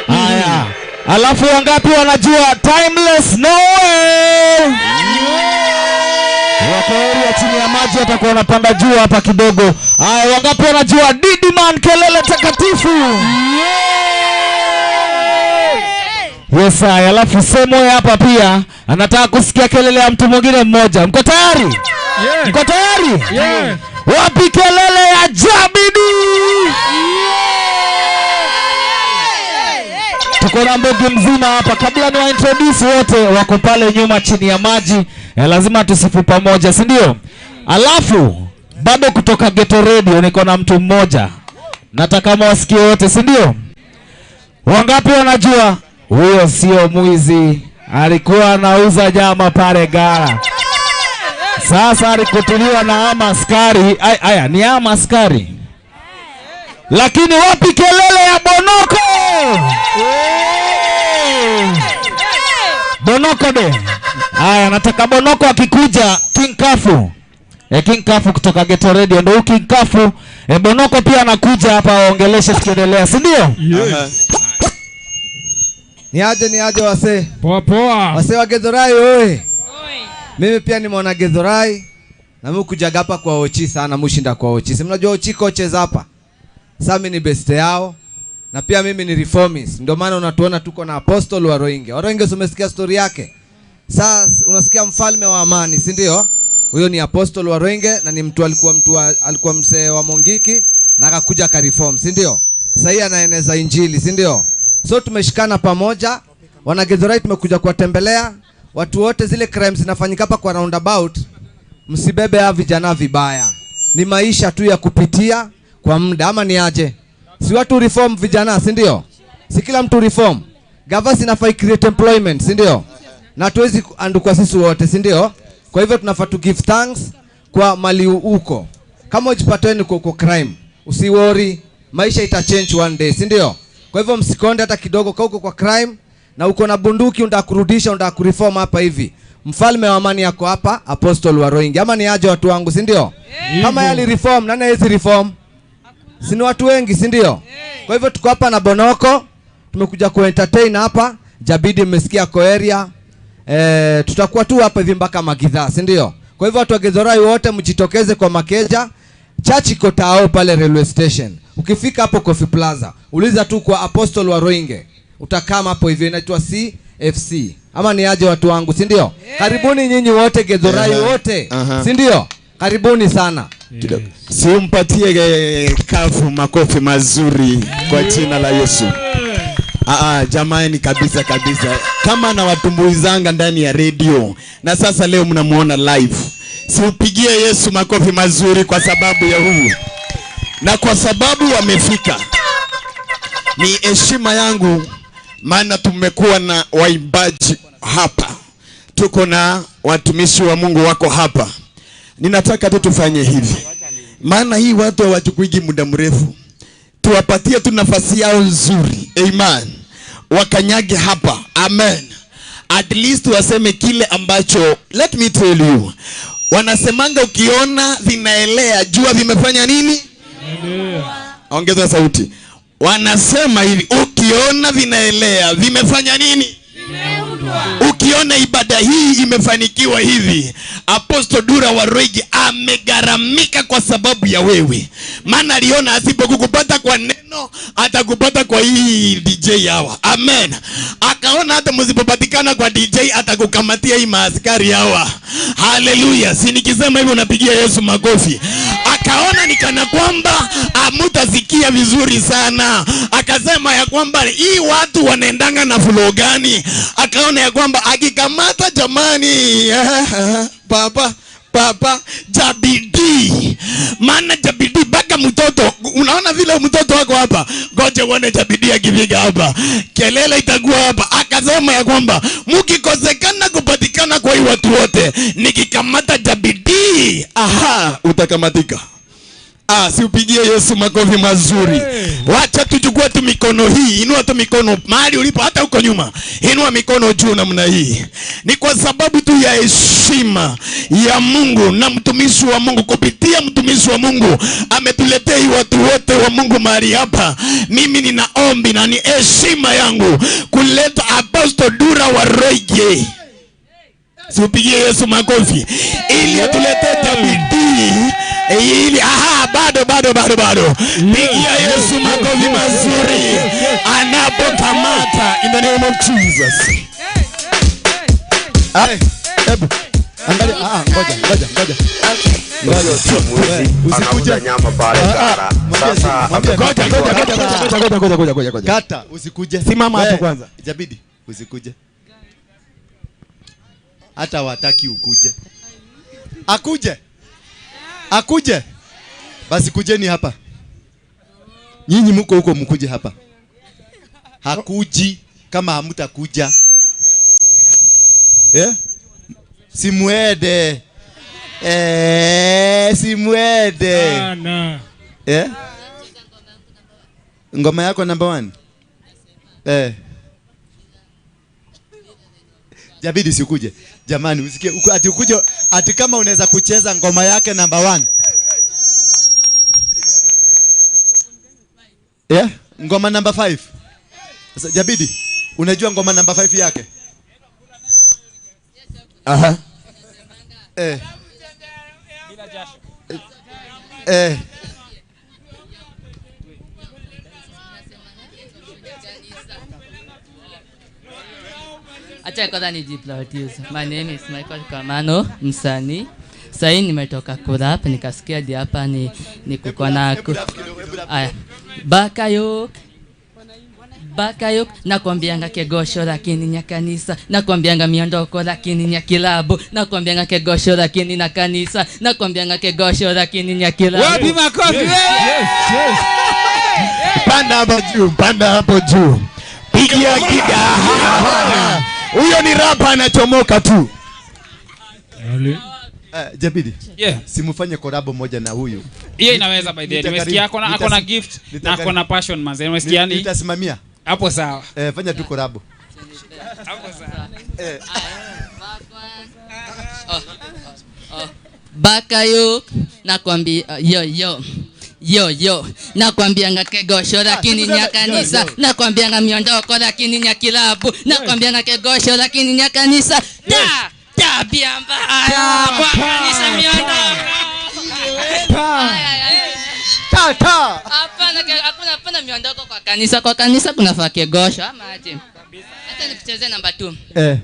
Haya. Alafu wangapi wanajua Timeless No Way? Wako area chini ya maji atakuwa wanapanda juu hapa kidogo. Haya, wangapi wanajua Didi Man kelele takatifu? Yes, haya. Alafu Semwe hapa pia anataka kusikia kelele ya mtu mwingine mmoja. Mko tayari? Yeah. Mko tayari? Yeah. Wapi kelele ya Jabidi? Tuko na mbogi mzima hapa. Kabla ni wa introduce wote wako pale nyuma chini ya maji. Lazima tusifu pamoja, si ndio? Alafu bado kutoka Ghetto Radio niko na mtu mmoja. Nataka mwasikie wote, si ndio? Wangapi wanajua huyo sio mwizi? Alikuwa anauza nyama pale gara. Sasa alikutuliwa na ama askari. Aya, ni ama askari. Lakini wapi kelele ya Bonoko? Bonoko de. Aya, nataka Bonoko akikuja King Kafu. King Kafu kutoka Geto Radio ndio King Kafu. Bonoko pia anakuja hapa aongeleshe tukiendelea, si ndio? Yes. Ni aje wase. Poa poa. Wase wa Gedhorai oe. Mimi pia ni mwana Gedhorai. Na mimi kujaga hapa kwa Ochi sana, mushinda kwa Ochi. Si mnajua Ochi coaches hapa. Sasa mimi ni best yao. Na pia mimi ni reformist. Ndio maana unatuona tuko na Apostle wa Roinge. Roinge umesikia story yake. Sasa unasikia mfalme wa amani, si ndio? Huyo ni Apostle wa Roinge na ni alikuwa mzee wa Mongiki na akakuja ka reform, si ndio? Sasa hii anaeneza injili, si ndio? So tumeshikana pamoja, wana Gedhorai tumekuja kuwatembelea. Watu wote zile crimes zinafanyika hapa kwa roundabout, msibebe hawa vijana vibaya. Ni maisha tu ya kupitia kwa muda, ama ni aje? Si watu reform vijana, si ndio? Si kila mtu reform. Government inafai create employment, si ndio? Na hatuwezi andukwa sisi wote, si ndio? Kwa hivyo tunafaa to give thanks kwa mali uko. Kama ujipateni kwa crime, usiworry, maisha ita change one day, si ndio? Kwa hivyo msikonde hata kidogo kwa uko kwa crime na uko na bunduki unataka kurudisha, unataka kureform hapa hivi. Mfalme wa amani yako hapa, Apostle wa Roinge. Ama ni aje watu wangu, si ndio? Kama yali reform, nani hizi reform? Si ni watu wengi, si ndio? Kwa hivyo tuko hapa na Bonoko, tumekuja ku-entertain hapa. Jabidi mmesikia kwa area. Tutakuwa tu hapa hivi mpaka Magidhaa, si ndio? Kwa hivyo watu wa Gedhorai wote mjitokeze kwa Makeja. Church iko Tao pale railway station. Ukifika hapo Coffee Plaza, uliza tu kwa Apostle wa Roinge. Utakama hapo hivi, inaitwa CFC. Ama ni aje watu wangu, si ndio? Karibuni nyinyi wote Gedhorai wote. Si ndio? Karibuni sana. Simpatie Kafu makofi mazuri kwa jina la Yesu. Jamani kabisa. Kama na watumbuizanga ndani ya radio na sasa leo mnamuona live. Siupigie Yesu makofi mazuri kwa sababu ya huu. Na kwa sababu wamefika. Ni heshima yangu maana tumekuwa na waimbaji hapa. Tuko na watumishi wa Mungu wako hapa. Ninataka tu tufanye hivi. Maana hii watu hawachukuigi muda mrefu. Tuwapatie tu nafasi yao nzuri. Amen. Wakanyage hapa. Amen. At least waseme kile ambacho, let me tell you, wanasemanga ukiona vinaelea jua vimefanya nini? Ongeza sauti. Wanasema hivi, ukiona vinaelea vimefanya nini? Ukiona ibada hii imefanikiwa hivi, Apostle Dura wa Roinge amegaramika kwa sababu ya wewe. Maana aliona asipokukupata kwa neno, atakupata kwa hii DJ hawa. Amen. Akaona hata msipopatikana kwa DJ, atakukamatia hii maaskari hawa. Hallelujah. Si nikisema hivyo unapigia Yesu makofi. Akaona nikana kwamba amutasikia vizuri sana. Akasema ya kwamba hii watu wanaendanga na flow gani? Akaona ya kwamba akikamata jamani Papa Jabidi. Maana Jabidi baka mtoto. Unaona vile mtoto wako hapa. Ngoja uone Jabidi akipiga hapa. Kelele itakuwa hapa. Akasema ya kwamba mkikosekana kupatikana kwa hii watu wote, nikikamata Jabidi, utakamatika. Si upigie Yesu makofi mazuri. Wacha tuchukue tu mikono hii. Inua tu mikono mahali ulipo, hata huko nyuma. Inua mikono juu namna hii. Ni kwa sababu tu ya heshima ya Mungu na mtumishi wa Mungu. Kupitia mtumishi wa Mungu ametuletea hii watu wote wa Mungu mahali hapa. Mimi nina ombi na ni heshima yangu kuleta Apostle Dura wa Roinge. Si upigie Yesu makofi. Ili atuletee Jabidi. Ili bado. Pigia Yesu makofi mazuri anapokamata in the name of Jesus. Hebu angalia, ngoja. Usikuje nyama pale gara. Sasa ngoja. Kata, usikuje. Simama hapo kwanza. Jabidi, usikuje. Hata wataki ukuje. Akuje. Basi kujeni hapa. Nyinyi mko huko, mkuje hapa. Hakuji kama hamtakuja. Simuende. Simwede. Ngoma yako number 1. Jabidi sikuje. Jamani usikie ati ukuje ati kama unaweza kucheza ngoma yake number 1. Ngoma number 5. Sasa Jabidi, unajua ngoma number 5 yake? Aha. Acha kwanza nijiplaudize. My name is Michael Kamano, msanii. Sasa nimetoka kurap nikasikia hadi hapa ni kuko na aya. Bakayok nakwambianga kegosho lakini nya kanisa, nakwambianga miondoko lakini nya kilabu, nakwambianga kegosho lakini na kanisa, nakwambianga kegosho lakini nya kilabu. Wapi makofi? Yes. Panda hapo juu. Pigia giga. Huyo ni rapa anachomoka tu. Jabidi. Yeah. Simufanye collab moja na huyu. Hiyo inaweza by the way. Nimesikia ako na gift na ako na passion manze. Nimesikia ni nitasimamia. Hapo sawa. Fanya tu collab. Hapo sawa. Bakayok nakwambia yo nakwambianga kegosho lakini nya kanisa, nakwambianga miondoko lakini nya kilabu, nakwambianga kegosho lakini nya kanisa. Tabia mbaya kwa kanisa miondoko. Hapana miondoko kwa kanisa. Kwa kanisa kunafaa kegosho ama aje? Hata nikuchezee number 2.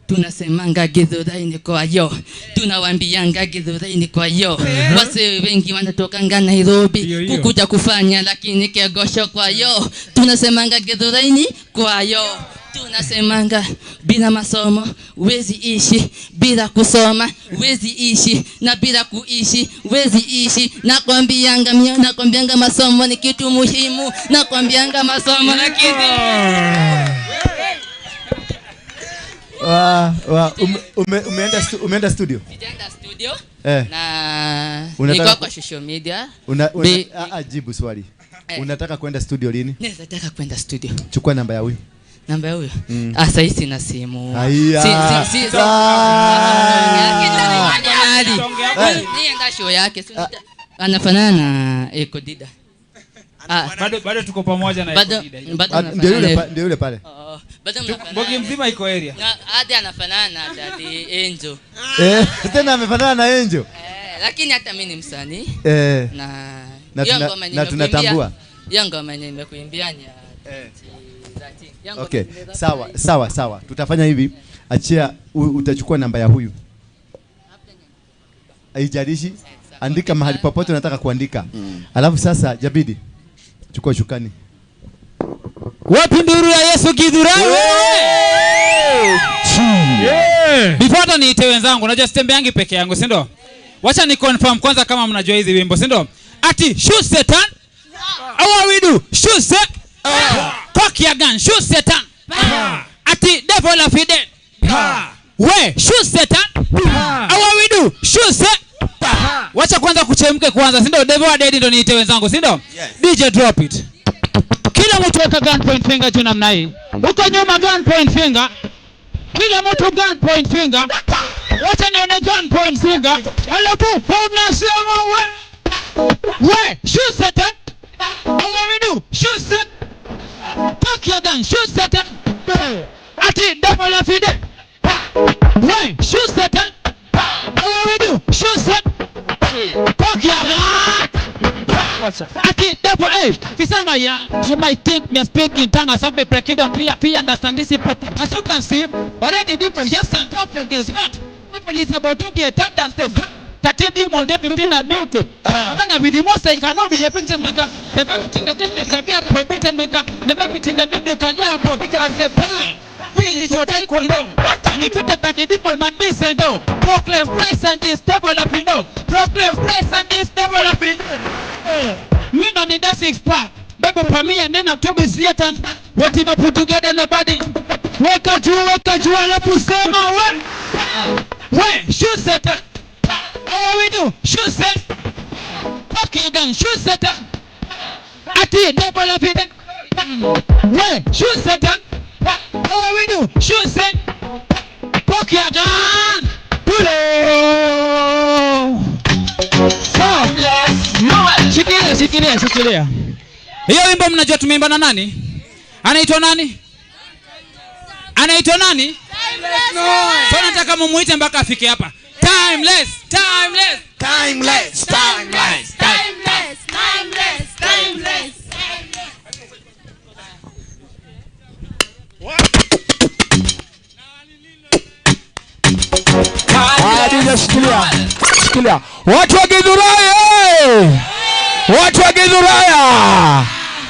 Tunasemanga Githurai ni kwa yo, tunawambianga Githurai ni kwa yo. Wase wengi wanatokanga Nairobi kukuja kufanya lakini kegosho kwa yo. Tunasemanga Githurai ni kwa yo. Tunasemanga bila masomo wezi ishi, bila kusoma wezi ishi, na bila kuishi wezi ishi. Nakwambianga masomo ni kitu muhimu, nakwambianga masomo na kitu. Umeenda studio? Nitaenda studio. Na niko kwa social media. Jibu swali. Unataka kwenda studio lini? Nataka kwenda studio. Chukua namba ya huyu. Namba ya huyo? Sasa hizi na simu. Nienda show yake. Anafanana na Eko Dida. Bado tuko pamoja na Eko Dida. Ndio yule pale. Bogi mzima iko area. Hadi anafanana na Daddy Angel. Tena amefanana na Angel. Lakini hata mimi ni msanii. Na tunatambua. Hiyo ngoma nimekuimbia ni Okay, sawa. Tutafanya hivi. Achia utachukua namba ya huyu. Haijalishi. Andika mahali popote unataka kuandika. Alafu sasa Jabidi chukua shukani. Wapi nduru ya Yesu Githurai? Before hata niite wenzangu, unajua sitembeangi peke yangu, si ndio? Wacha ni confirm kwanza kama mnajua hizi wimbo, si ndio? Ati shoot Satan. How we do? Shoot Satan. Cock your gun, shoot Satan. Ati devil of dead. We shoot Satan. How we do? Shoot Satan. Wacha kwanza kuchemke kwanza, si ndio? Devil of dead ndio niite wenzangu, si ndio? DJ drop it. Kila mtu weka gun point finger juu namna hii. Uko nyuma gun point finger. Kila mtu gun point finger. Wacha nione gun point finger. Hello tu, unasema we shoot Satan. How we do? Shoot Satan. Cock your gun, shoot Satan. Ati devil of dead. We shoot Satan. How we do? Shoot Satan. Cock your gun. Ati devil Fisama ya, you might think me speak in tongues, some people don't clearly understand this. As you can see, already different yes and top is not. People is about to get tapped and stuff. That demon definitely not beauty. Then with the most I cannot be helping them make up. The everything that they can be a perfect make up. The everything that they can have for because they pay. Is what I call them. And if you take back the different man, me say no. Proclaim Christ and this devil up in no. Proclaim Christ and this devil up in no. Me no need that 6-pack. Baby for me and then I'm to be Satan. What if I put together in the body? Wake up you, and I put some away. Wait, shoot Satan. What we do? Shoot set. Okay, gun. Shoot set. Ati double up it. Yeah, shoot set. What we do? Shoot set. Okay, gun. Pull Shikilia. Hiyo wimbo mnajua tumeimba na nani? Anaitwa nani? So nataka mumuite mpaka afike hapa. Timeless. Shikilia. Watu wa Githurai.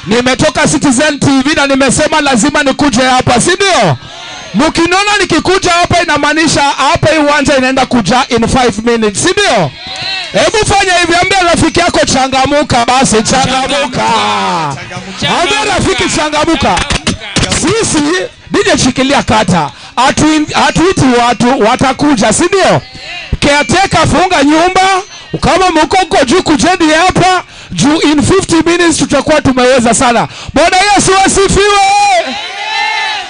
Nimetoka Citizen TV na nimesema lazima nikuje hapa, si ndio? Mkiniona nikikuja hapa inamaanisha hapa hii uwanja inaenda kuja in 5 minutes, si ndio? Hebu fanya hivi, ambia rafiki yako changamuka basi, changamuka. Ambia rafiki changamuka. Sisi DJ Shikilia kata. Hatuiti watu watakuja, si ndio? Caretaker funga nyumba, kama mko juu kujeni hapa. Juu in 50 minutes tutakuwa tumeweza sana. Bwana Yesu asifiwe.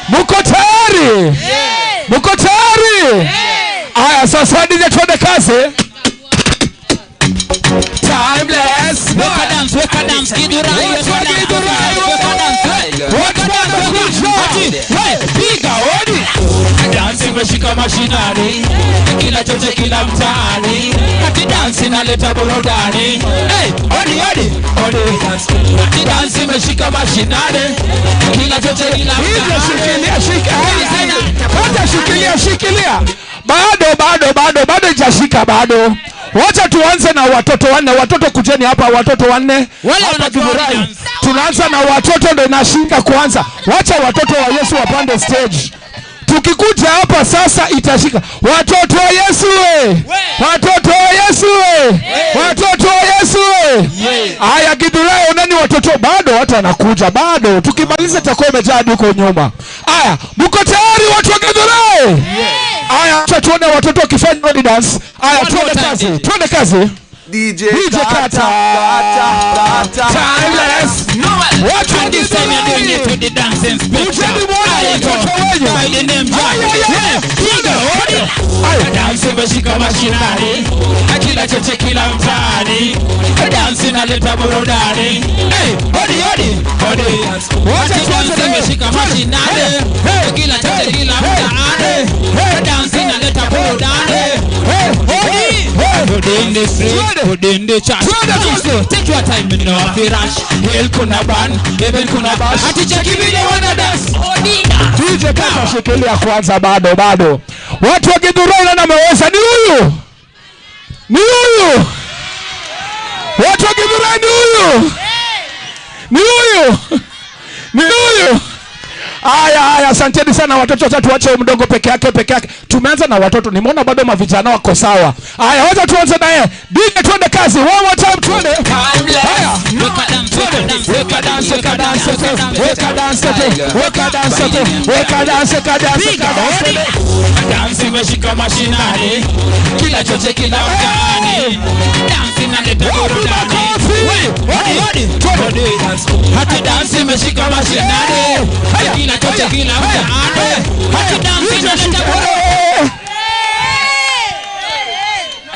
Mko tayari? Mko tayari? Aya, sasa nije tuende kazi. Timeless. Weka dance Githurai. Piga hodi. Dance imeshika mashinani. Kila chote kila mtaani. Kati dance inaleta burudani. Hey, hodi. Kati dance imeshika mashinani. Kila chote kila mtaani. Shikilia. Bado hajashika bado. Wacha tuanze na watoto wanne. Watoto kujeni hapa, watoto wanne. Hapa Githurai. Tunaanza na watoto ndio inashika kwanza. Wacha watoto wa Yesu wapande stage. Tukikuja hapa sasa itashika. Watoto wa Yesu we. Watoto wa Yesu we. Watoto wa Yesu we. Aya, Githurai unani watoto bado watu wanakuja bado. Tukimaliza takuwa imejaa huko nyuma. Aya, mko tayari watu wa Githurai? Aya, acha tuone watoto wakifanya body dance. Aya, tuende kazi. DJ Kata. Timeless. What are this time you're doing it with the dancing spectrum? By the name John. Dance imeshika mashinani. Kila choche kila mtaani. Dance inaleta burudani. Hey, hodi. Dance imeshika mashinani. Kila choche kila mtaani. Dance inaleta burudani. In the street, put in the chat. Take your time, you know, rush. Hell kuna ban, even kuna bash. Aticheki vile wana dance. DJ Kata Shikilia kwanza bado. Watu wa Githurai na wameweza ni huyu. Watu wa Githurai ni huyu. Aya, asanteni sana watoto. Sasa tuache mdogo peke yake. Tumeanza na watoto. Nimeona bado mavijana wako sawa. Aya, wacha tuanze na yeye. DJ tuende kazi. One more time tuende. Haya. Weka dance. Dance imeshika mashinani. Kila choche kila mtaani. Dance inaleta burudani. Hodi. Hata dance imeshika mashinani. Kila choche kila mtaani. Hata dance inaleta burudani.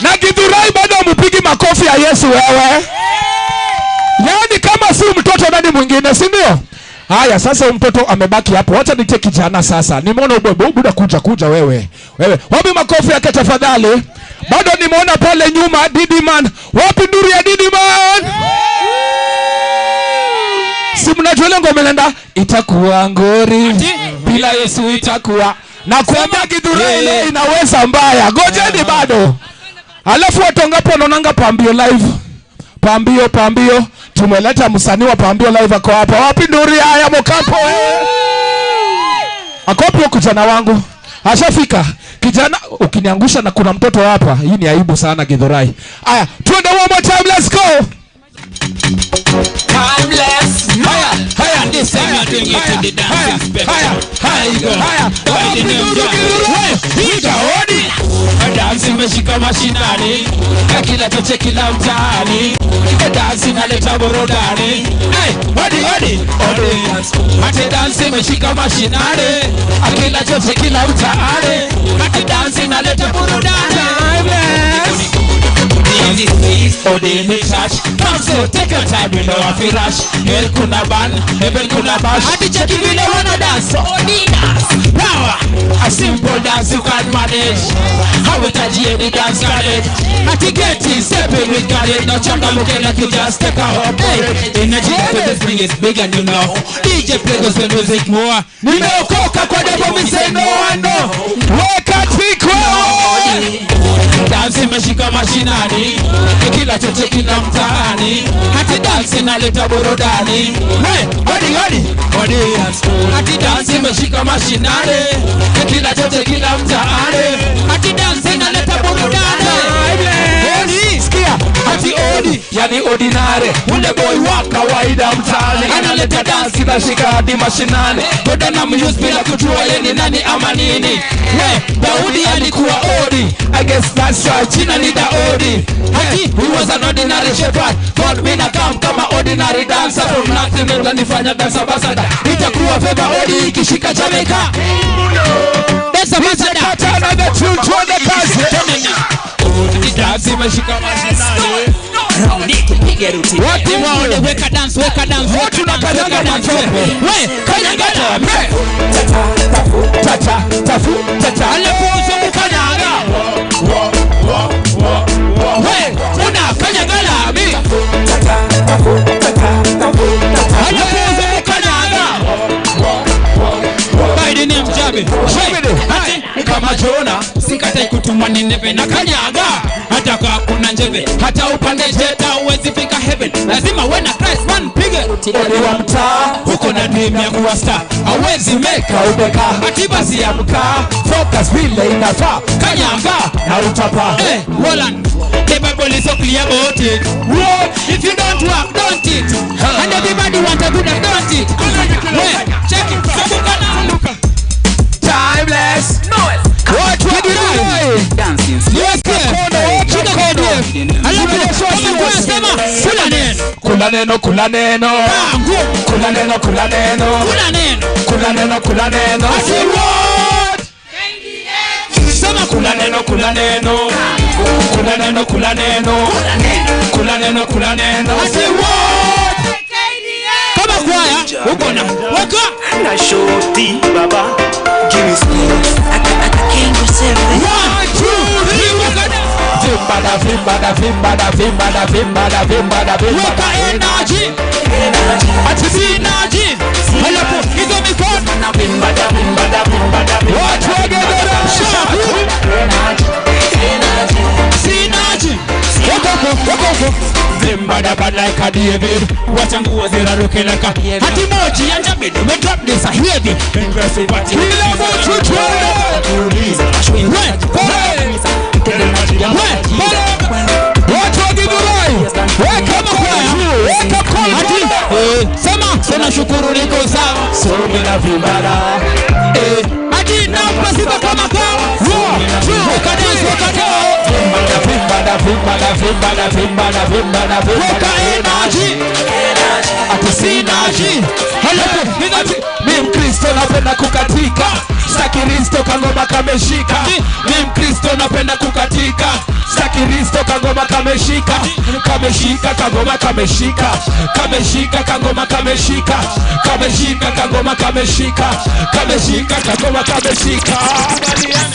Na Githurai bado mpigi makofi ya Yesu wewe. Yaani kama si mtoto nani mwingine, si ndio? Haya, sasa mtoto amebaki hapo. Wacha nite kijana sasa. Nimeona buda kuja wewe. Wapi makofi yake tafadhali? Bado nimeona pale nyuma Didi Man. Wapi nduru ya Didi Man? Si mnajua ile ngoma inaenda itakuwa ngori. Bila Yesu itakuwa. Na kuambia Githurai leo inaweza mbaya. Ngojeni bado. Alafu watu ngapi wanaonanga Pambio live? Pambio. Tumeleta msanii wa Pambio live ako hapa. Wapi nduri haya mokapo? Akopi kijana wangu. Ashafika. Kijana ukiniangusha na kuna mtoto hapa. Hii ni aibu sana Githurai. Aya, tuende one more time, let's go. Timeless. Haya, this time you're Bring it to the dance inspector. High go. By the name Jah. Piga hodi. Dance imeshika mashinani. Kila choche kila mtaani. Dance inaleta burudani. Hey, hodi. Ati dance imeshika mashinani. Kila choche kila mtaani. Ati dance inaleta burudani. Odi ni touch. Come so take your time, you know I feel rush. Hell kuna ban, heaven kuna bash. Ati cheki vile wana dance, odi dance. Power, a simple dance you can manage. How it a any dance college. Ati get it, step in with college. No changa looking like you just take a hop. Hey, energy for this thing is big and you know. DJ play goes the music more. Nimeokoka kwa debo mi say no I know. Weka tiko. Dance imeshika mashinani. Kila choche kila mtaani. Ati dance inaleta burudani. Hey, hodi. Ati dance imeshika mashinani. Kila choche kila mtaani. Ati dance inaleta burudani. Hodi, sikia. Ati odi, yani ordinary. Ule boy wa kawaida mtaani. Analeta dance inashika hadi mashinani. Boda na muse bila kujua yeye ni nani ama nini. Hey, Daudi alikuwa odi. I guess that's why China need a odi. Hey, he was an ordinary shepherd. God me na come kama ordinary dancer. From nothing ndo nifanya dance ambassador. Itakuwa favor odi ikishika Jamaica. Dance ambassador. Katana the true to the kazi. Dance imeshika mashinani. Watu waone weka dance. Watu tunakanyanga matope. We, kanyanga. Tata. Alafu uzungukanyanga. We, una kanyanga lami. Alafu uzungukanyanga. By the name Jabe. Kama Jona, sikatai kutumwa Nineve na kanyaga. Hata kwa kuna njeve, hata upande jeta uwezi fika heaven. Lazima uwe na Christ man pige. Odi wa mtaa, huko na dream ya kuwa star. Hawezi meka ubeka, hatibasi ya mkaa. Focus vile inafaa, kanyaga na utapa. Hey, Roland, the Bible is so clear about it. Whoa, if you don't work, don't eat. And everybody want a good and don't eat. Wait, check it. Timeless. What did you do? Dancing. Yes, Kula neno. Kula neno. Sema kula neno. I say what? Kama kwaya, uko na waka. Na shoti baba. Give me space. I can't go save it. 1, 2, 3, wakada. Vimba. Weka energy. Ati energy. Halafu hizo mikono. Vimba. Watu wagedera. Energy. Wako. Vimba bad like a David. Wacha nguo ziraruke like a hati moji ya David. We drop this a heavy. Aggressive party. Kila mtu tuende. Watu wagidurai. Weka makwaya. Weka kona. Hati. Sema shukuru niko sawa. Somi na vimbara. Hati na pasipa kama kawa. Weka Weka energy. Ati sinaji. Mi Mkristo napenda kukatika. Saki Risto kangoma kameshika. Mi Mkristo napenda kukatika. Saki Risto kangoma kameshika. Kameshika kangoma kameshika. Kameshika kangoma kameshika. Kameshika kangoma kameshika. Kameshika kangoma kameshika.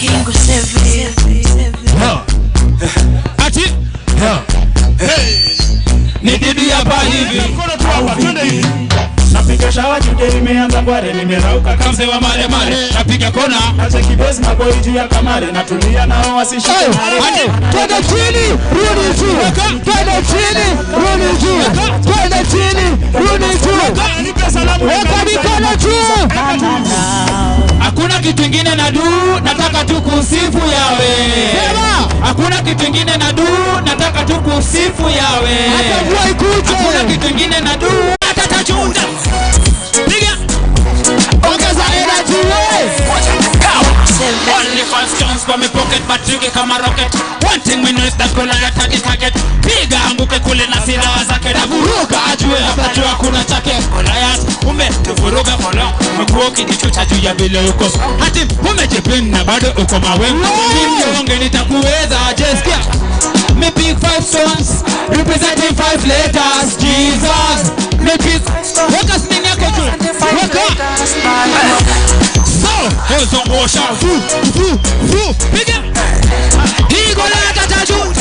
Kingo 7. Ati ni didi hapa hivi. Napiga shawa jude nimeanza kware nimerauka kamse wa mare. Napiga kona acha kibezi maboi juu ya kamare. Natulia nao wasishike mare. Twende chini rudi juu. Twende chini rudi juu. Twende chini rudi juu. Nipe salamu. Weka mikono juu. Hakuna kitu kingine na du, nataka tu kusifu yawe. Hakuna kitu kingine na du, nataka tu kusifu yawe. Hata mvua ikuje. Hakuna kitu kingine na du, nataka chunga. Piga. Nilipuke kama rocket. One thing we know is that Goliath had the target. Piga anguke kule na silaha zake. Na vuruga ajue hapa jua kuna chake. Goliath umetuvuruga for long. Umekuwa ukinichucha juu ya vile uko. Hati umejipinda bado uko mawengu. Mnyonge nitakuweza just get. Me pick 5 stones representing 5 letters. Jesus. Me pick weka sning yako tu. Weka. So, here's some more shout. Piga. Hii Goliath ataju.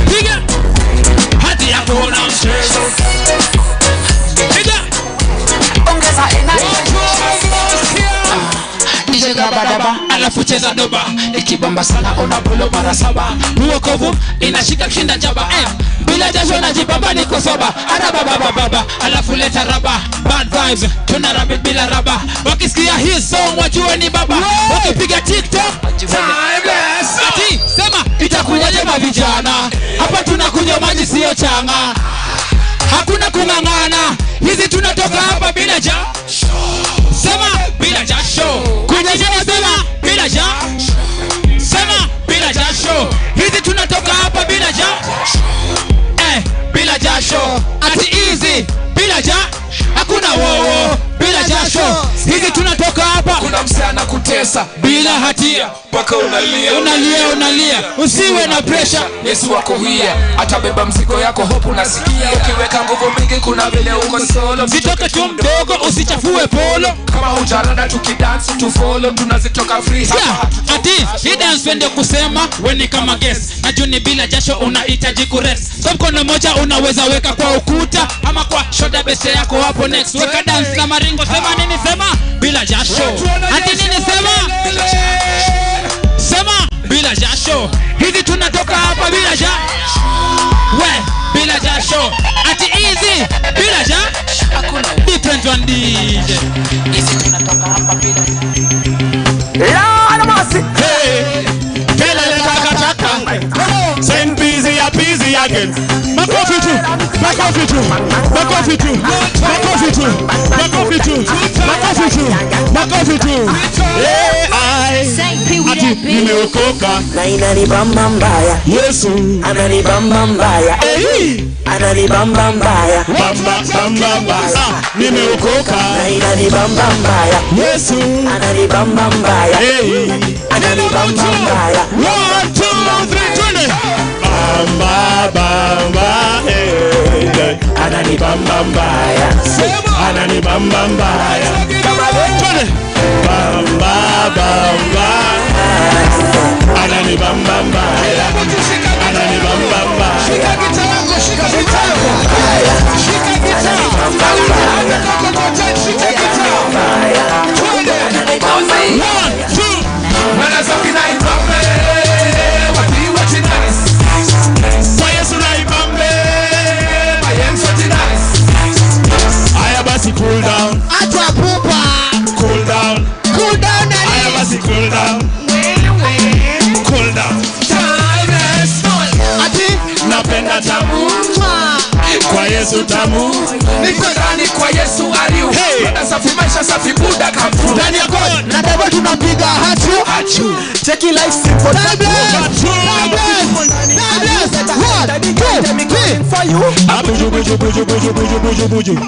Piga. Hadi yako una mchezo. Piga. Ongeza DJ Gabadaba alafu cheza doba ikibamba sana unapulo mara 7 uokovu inashika kushinda jaba bila jasho na jibamba niko soba ana baba alafu leta raba bad vibes tuna rabbit bila raba wakisikia hii song wajue ni baba wakipiga TikTok timeless ati sema itakuwaje mavijana hapa tunakunywa maji sio changa hakuna kungangana hizi tunatoka hapa bila jasho sema bila jasho kwenye jana sema bila jasho sema bila jasho hizi tunatoka hapa bila jasho bila jasho ati easy bila jasho hakuna wowo bila jasho hizi tunatoka hapa kuna msana kutesa bila hatia mpaka unalia usiwe na pressure Yesu wako hia atabeba mzigo yako hope unasikia ukiweka nguvu mingi kuna vile uko solo sitoke tu mdogo usichafue polo kama hujarada tukidance tu follow tunazitoka free hapa ati hii dance wende kusema weni kama guest na juni bila jasho unahitaji kurest so mkono moja unaweza weka kwa ukuta ama kwa shoulder base yako hapo next weka dance na maringo sema nini sema bila jasho ati nini sema sema bila jasho hizi tunatoka hapa bila jasho we bila jasho ati easy bila jasho hakuna different one DJ hizi tunatoka hapa bila hey kelele takataka send busy again makofi tu ati nimeokoka na inanibamba mbaya Yesu ananibamba mbaya ananibamba mbaya bamba mbaya nimeokoka na inanibamba mbaya Yesu ananibamba mbaya ananibamba mbaya 1 2 3 bamba ananibamba mbaya ananibamba mbaya bamba ananibamba mbaya ananibamba mbaya shika gitaa yako shika gitaa cool down. Atapupa. Cool down. Cool down. I have a cool down. Cool down. Timeless. Ati napenda tamu. Kwa Yesu tamu. Niko ndani kwa Yesu aliu. Hey. Safi maisha safi buda kafu. Ndani ya God. Na dabo tunapiga hachu. Check it life simple. Timeless.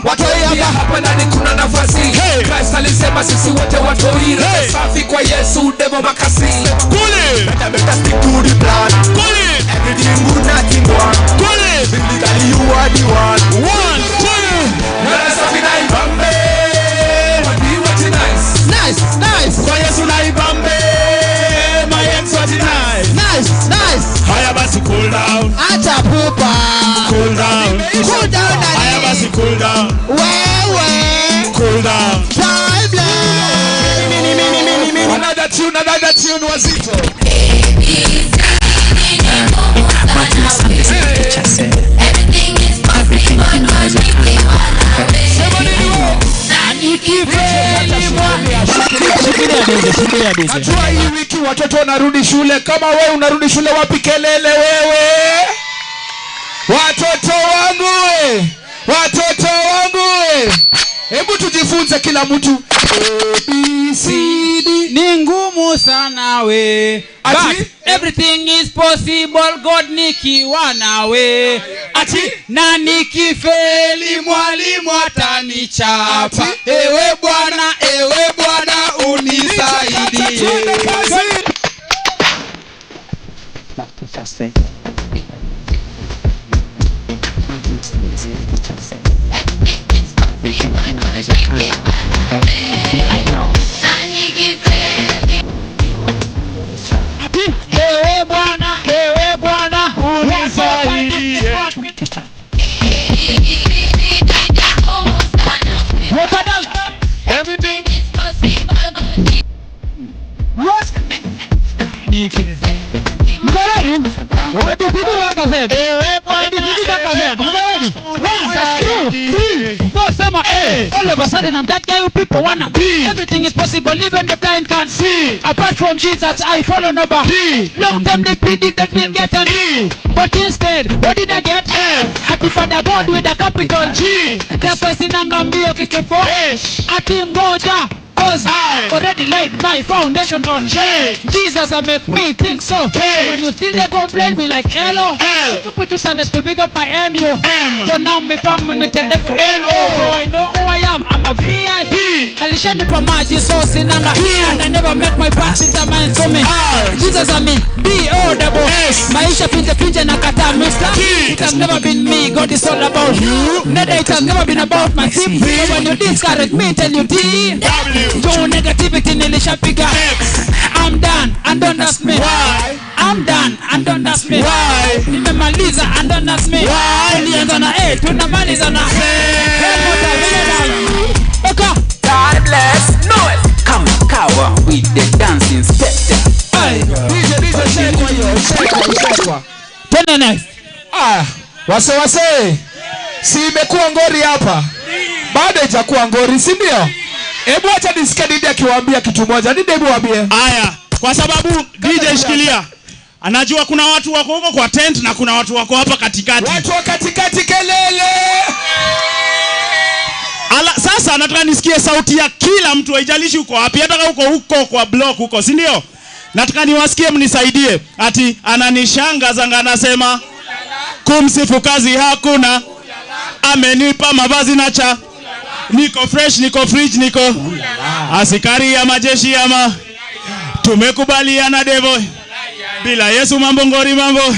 Watoi hapa ndani kuna nafasi. Christ alisema sisi wote watoi. Safi kwa Yesu demo makasi. Kule. Better stick to the plan. Kule. Everything good nothing wrong. Kule. Biblically you are the one. 1 2 na safi na ibambe. What nice. Kwa Yesu na ibambe. My ex what Nice. Haya basi cool down. Atapupa. Cool down. Haya basi cool down. Wewe. Cool down. Another tune wazito. Najua hii wiki watoto wanarudi shule. Kama wewe unarudi shule wapi kelele wewe? Watoto wangu. Hebu tujifunze kila mtu A B C D. ni ngumu sana we. But everything is possible God nikiwa nawe. Ati na nikifeli mwalimu atanichapa. Ewe Bwana unisaidie. Ewe Bwana unisaidie. Everything is possible. What? All of a sudden I'm that guy who people wanna be. Everything is possible, even the blind can't see. Apart from Jesus, I follow nobody. Long time they predict that we'll get an E, but instead, what did I get? Happy Father God with a capital G. The person I'm gonna be okay for. Ati ngoja. Cause I already laid my foundation on Jesus, I make me think so. When you still they complain me like hello, you put your standards to pick up my M-U. So now me come me tell them L-O. So I know who I am, I'm a VIP. Alishani pa maji so sinanga and I never make my past in the mind for me. Jesus I mean B-O-double-S. Maisha pinje na kata mister. It has never been me, God is all about you. Neither it has never been about my team. So when you discourage me, tell you D-W. Your negativity nilishapiga X. I'm done and don't ask me why. I'm done and don't ask me why. Nimemaliza and don't ask me why. Tulianza na A tunamaliza na God bless Noel. Come cover with the dancing step. DJ tena next. Wase si imekuwa ngori hapa. Bado haijakuwa ngori, si ndio? Hebu acha nisikie Didi akiwaambia kitu moja. Didi hebu waambie. Haya, kwa sababu DJ shikilia. Anajua kuna watu wako huko kwa tent na kuna watu wako hapa katikati. Watu wa katikati kelele. Sasa nataka nisikie sauti ya kila mtu, haijalishi uko wapi, hata huko kwa block huko, si ndio? Nataka niwasikie mnisaidie. Ati ananishangaza anasema kumsifu kazi hakuna. Amenipa mavazi na cha. Niko fresh, niko fridge, niko askari ya majeshi ama tumekubaliana devo. Bila Yesu mambo ngori mambo.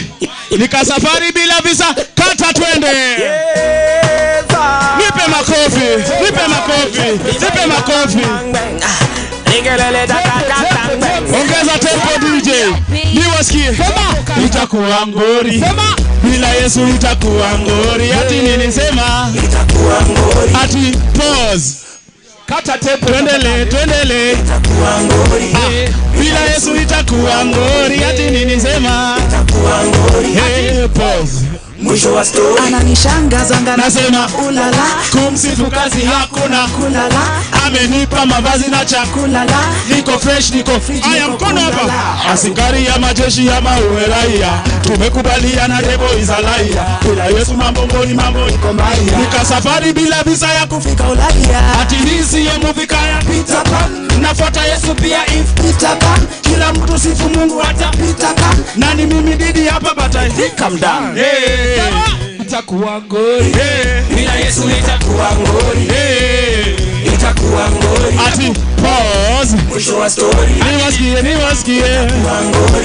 Nika safari bila visa, kata twende. Nipe makofi, nipe makofi, nipe makofi. Ongeza tempo DJ. Niwasikie. Sema itakuwa ngori. Sema bila Yesu itakuwa ngori. Ati nilisema itakuwa ngori. Ati pause. Kata tempo. Tuendele. Itakuwa ngori. Bila Yesu itakuwa ngori. Ati nilisema itakuwa ngori. Hey, pause. Mwisho wa story ananishangaza nasema ulala. Kumsifu kazi hakuna kulala. Amenipa mavazi na chakula. Niko fresh, niko free. Aya mkono hapa. Askari ya majeshi ya mauraia. Tumekubaliana debo izalaia. Bila Yesu mambo ngoni mambo iko mbaya. Nika safari bila visa ya kufika Ulaya. Ati hizi ya movie kaya Peter Pan. Nafuata Yesu pia if Peter Pan. Kila mtu sifu Mungu hata Peter Pan. Nani mimi Didi hapa but I think I'm done. Hey. Itakuwa ngori. Bila Yesu itakuwa ngori. Itakuwa ngori. Ati pause. Mwisho wa story niwasikie.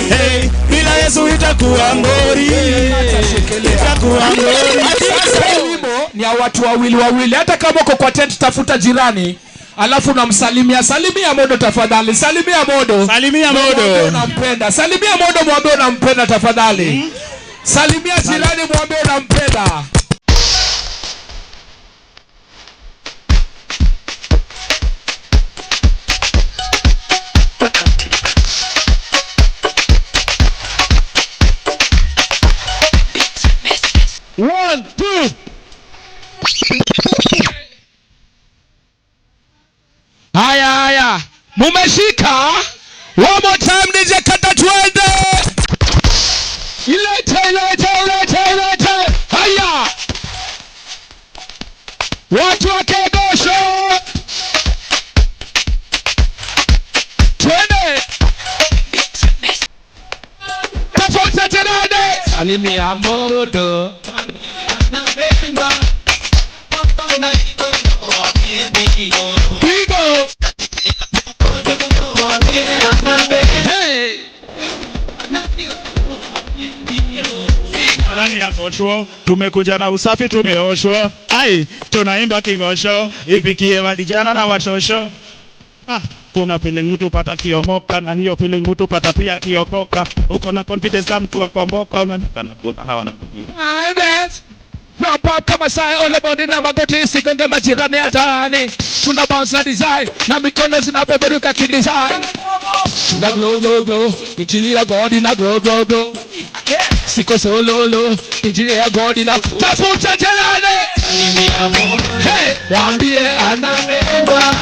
Hey, bila Yesu itakuwa ngori. Itakuwa ngori. Sasa wimbo ni ya watu wawili. Hata kama uko kwa tent tafuta jirani. Alafu namsalimia. Salimia Modo tafadhali. Salimia Modo. Unampenda. Salimia Modo mwambie unampenda tafadhali. Salimia jirani mwambie unampenda. One, two. Haya. Mumeshika? One more time DJ kata twende. Ilete. Haya. Watu wa Kegosho. Twende. Alimiamoto. Hey. Ndani ya kosho tumekuja na usafi, tumeoshwa. Tunaimba kingosho ipikie vijana na watoto. Kuna feeling mtu pata kiomoka, na hiyo feeling mtu pata pia kiokoka. Uko na confidence kama mtu akomboka, unaonekana kuna hawana. Pop kama sai ole body na magoti sikonge majirani hatani. Tuna bounce na design na mikono zinapeperuka kidesign. Na glow injili ya God na glow. Siko solo injili ya God na tafuta jelane. Hey, waambie anamemba.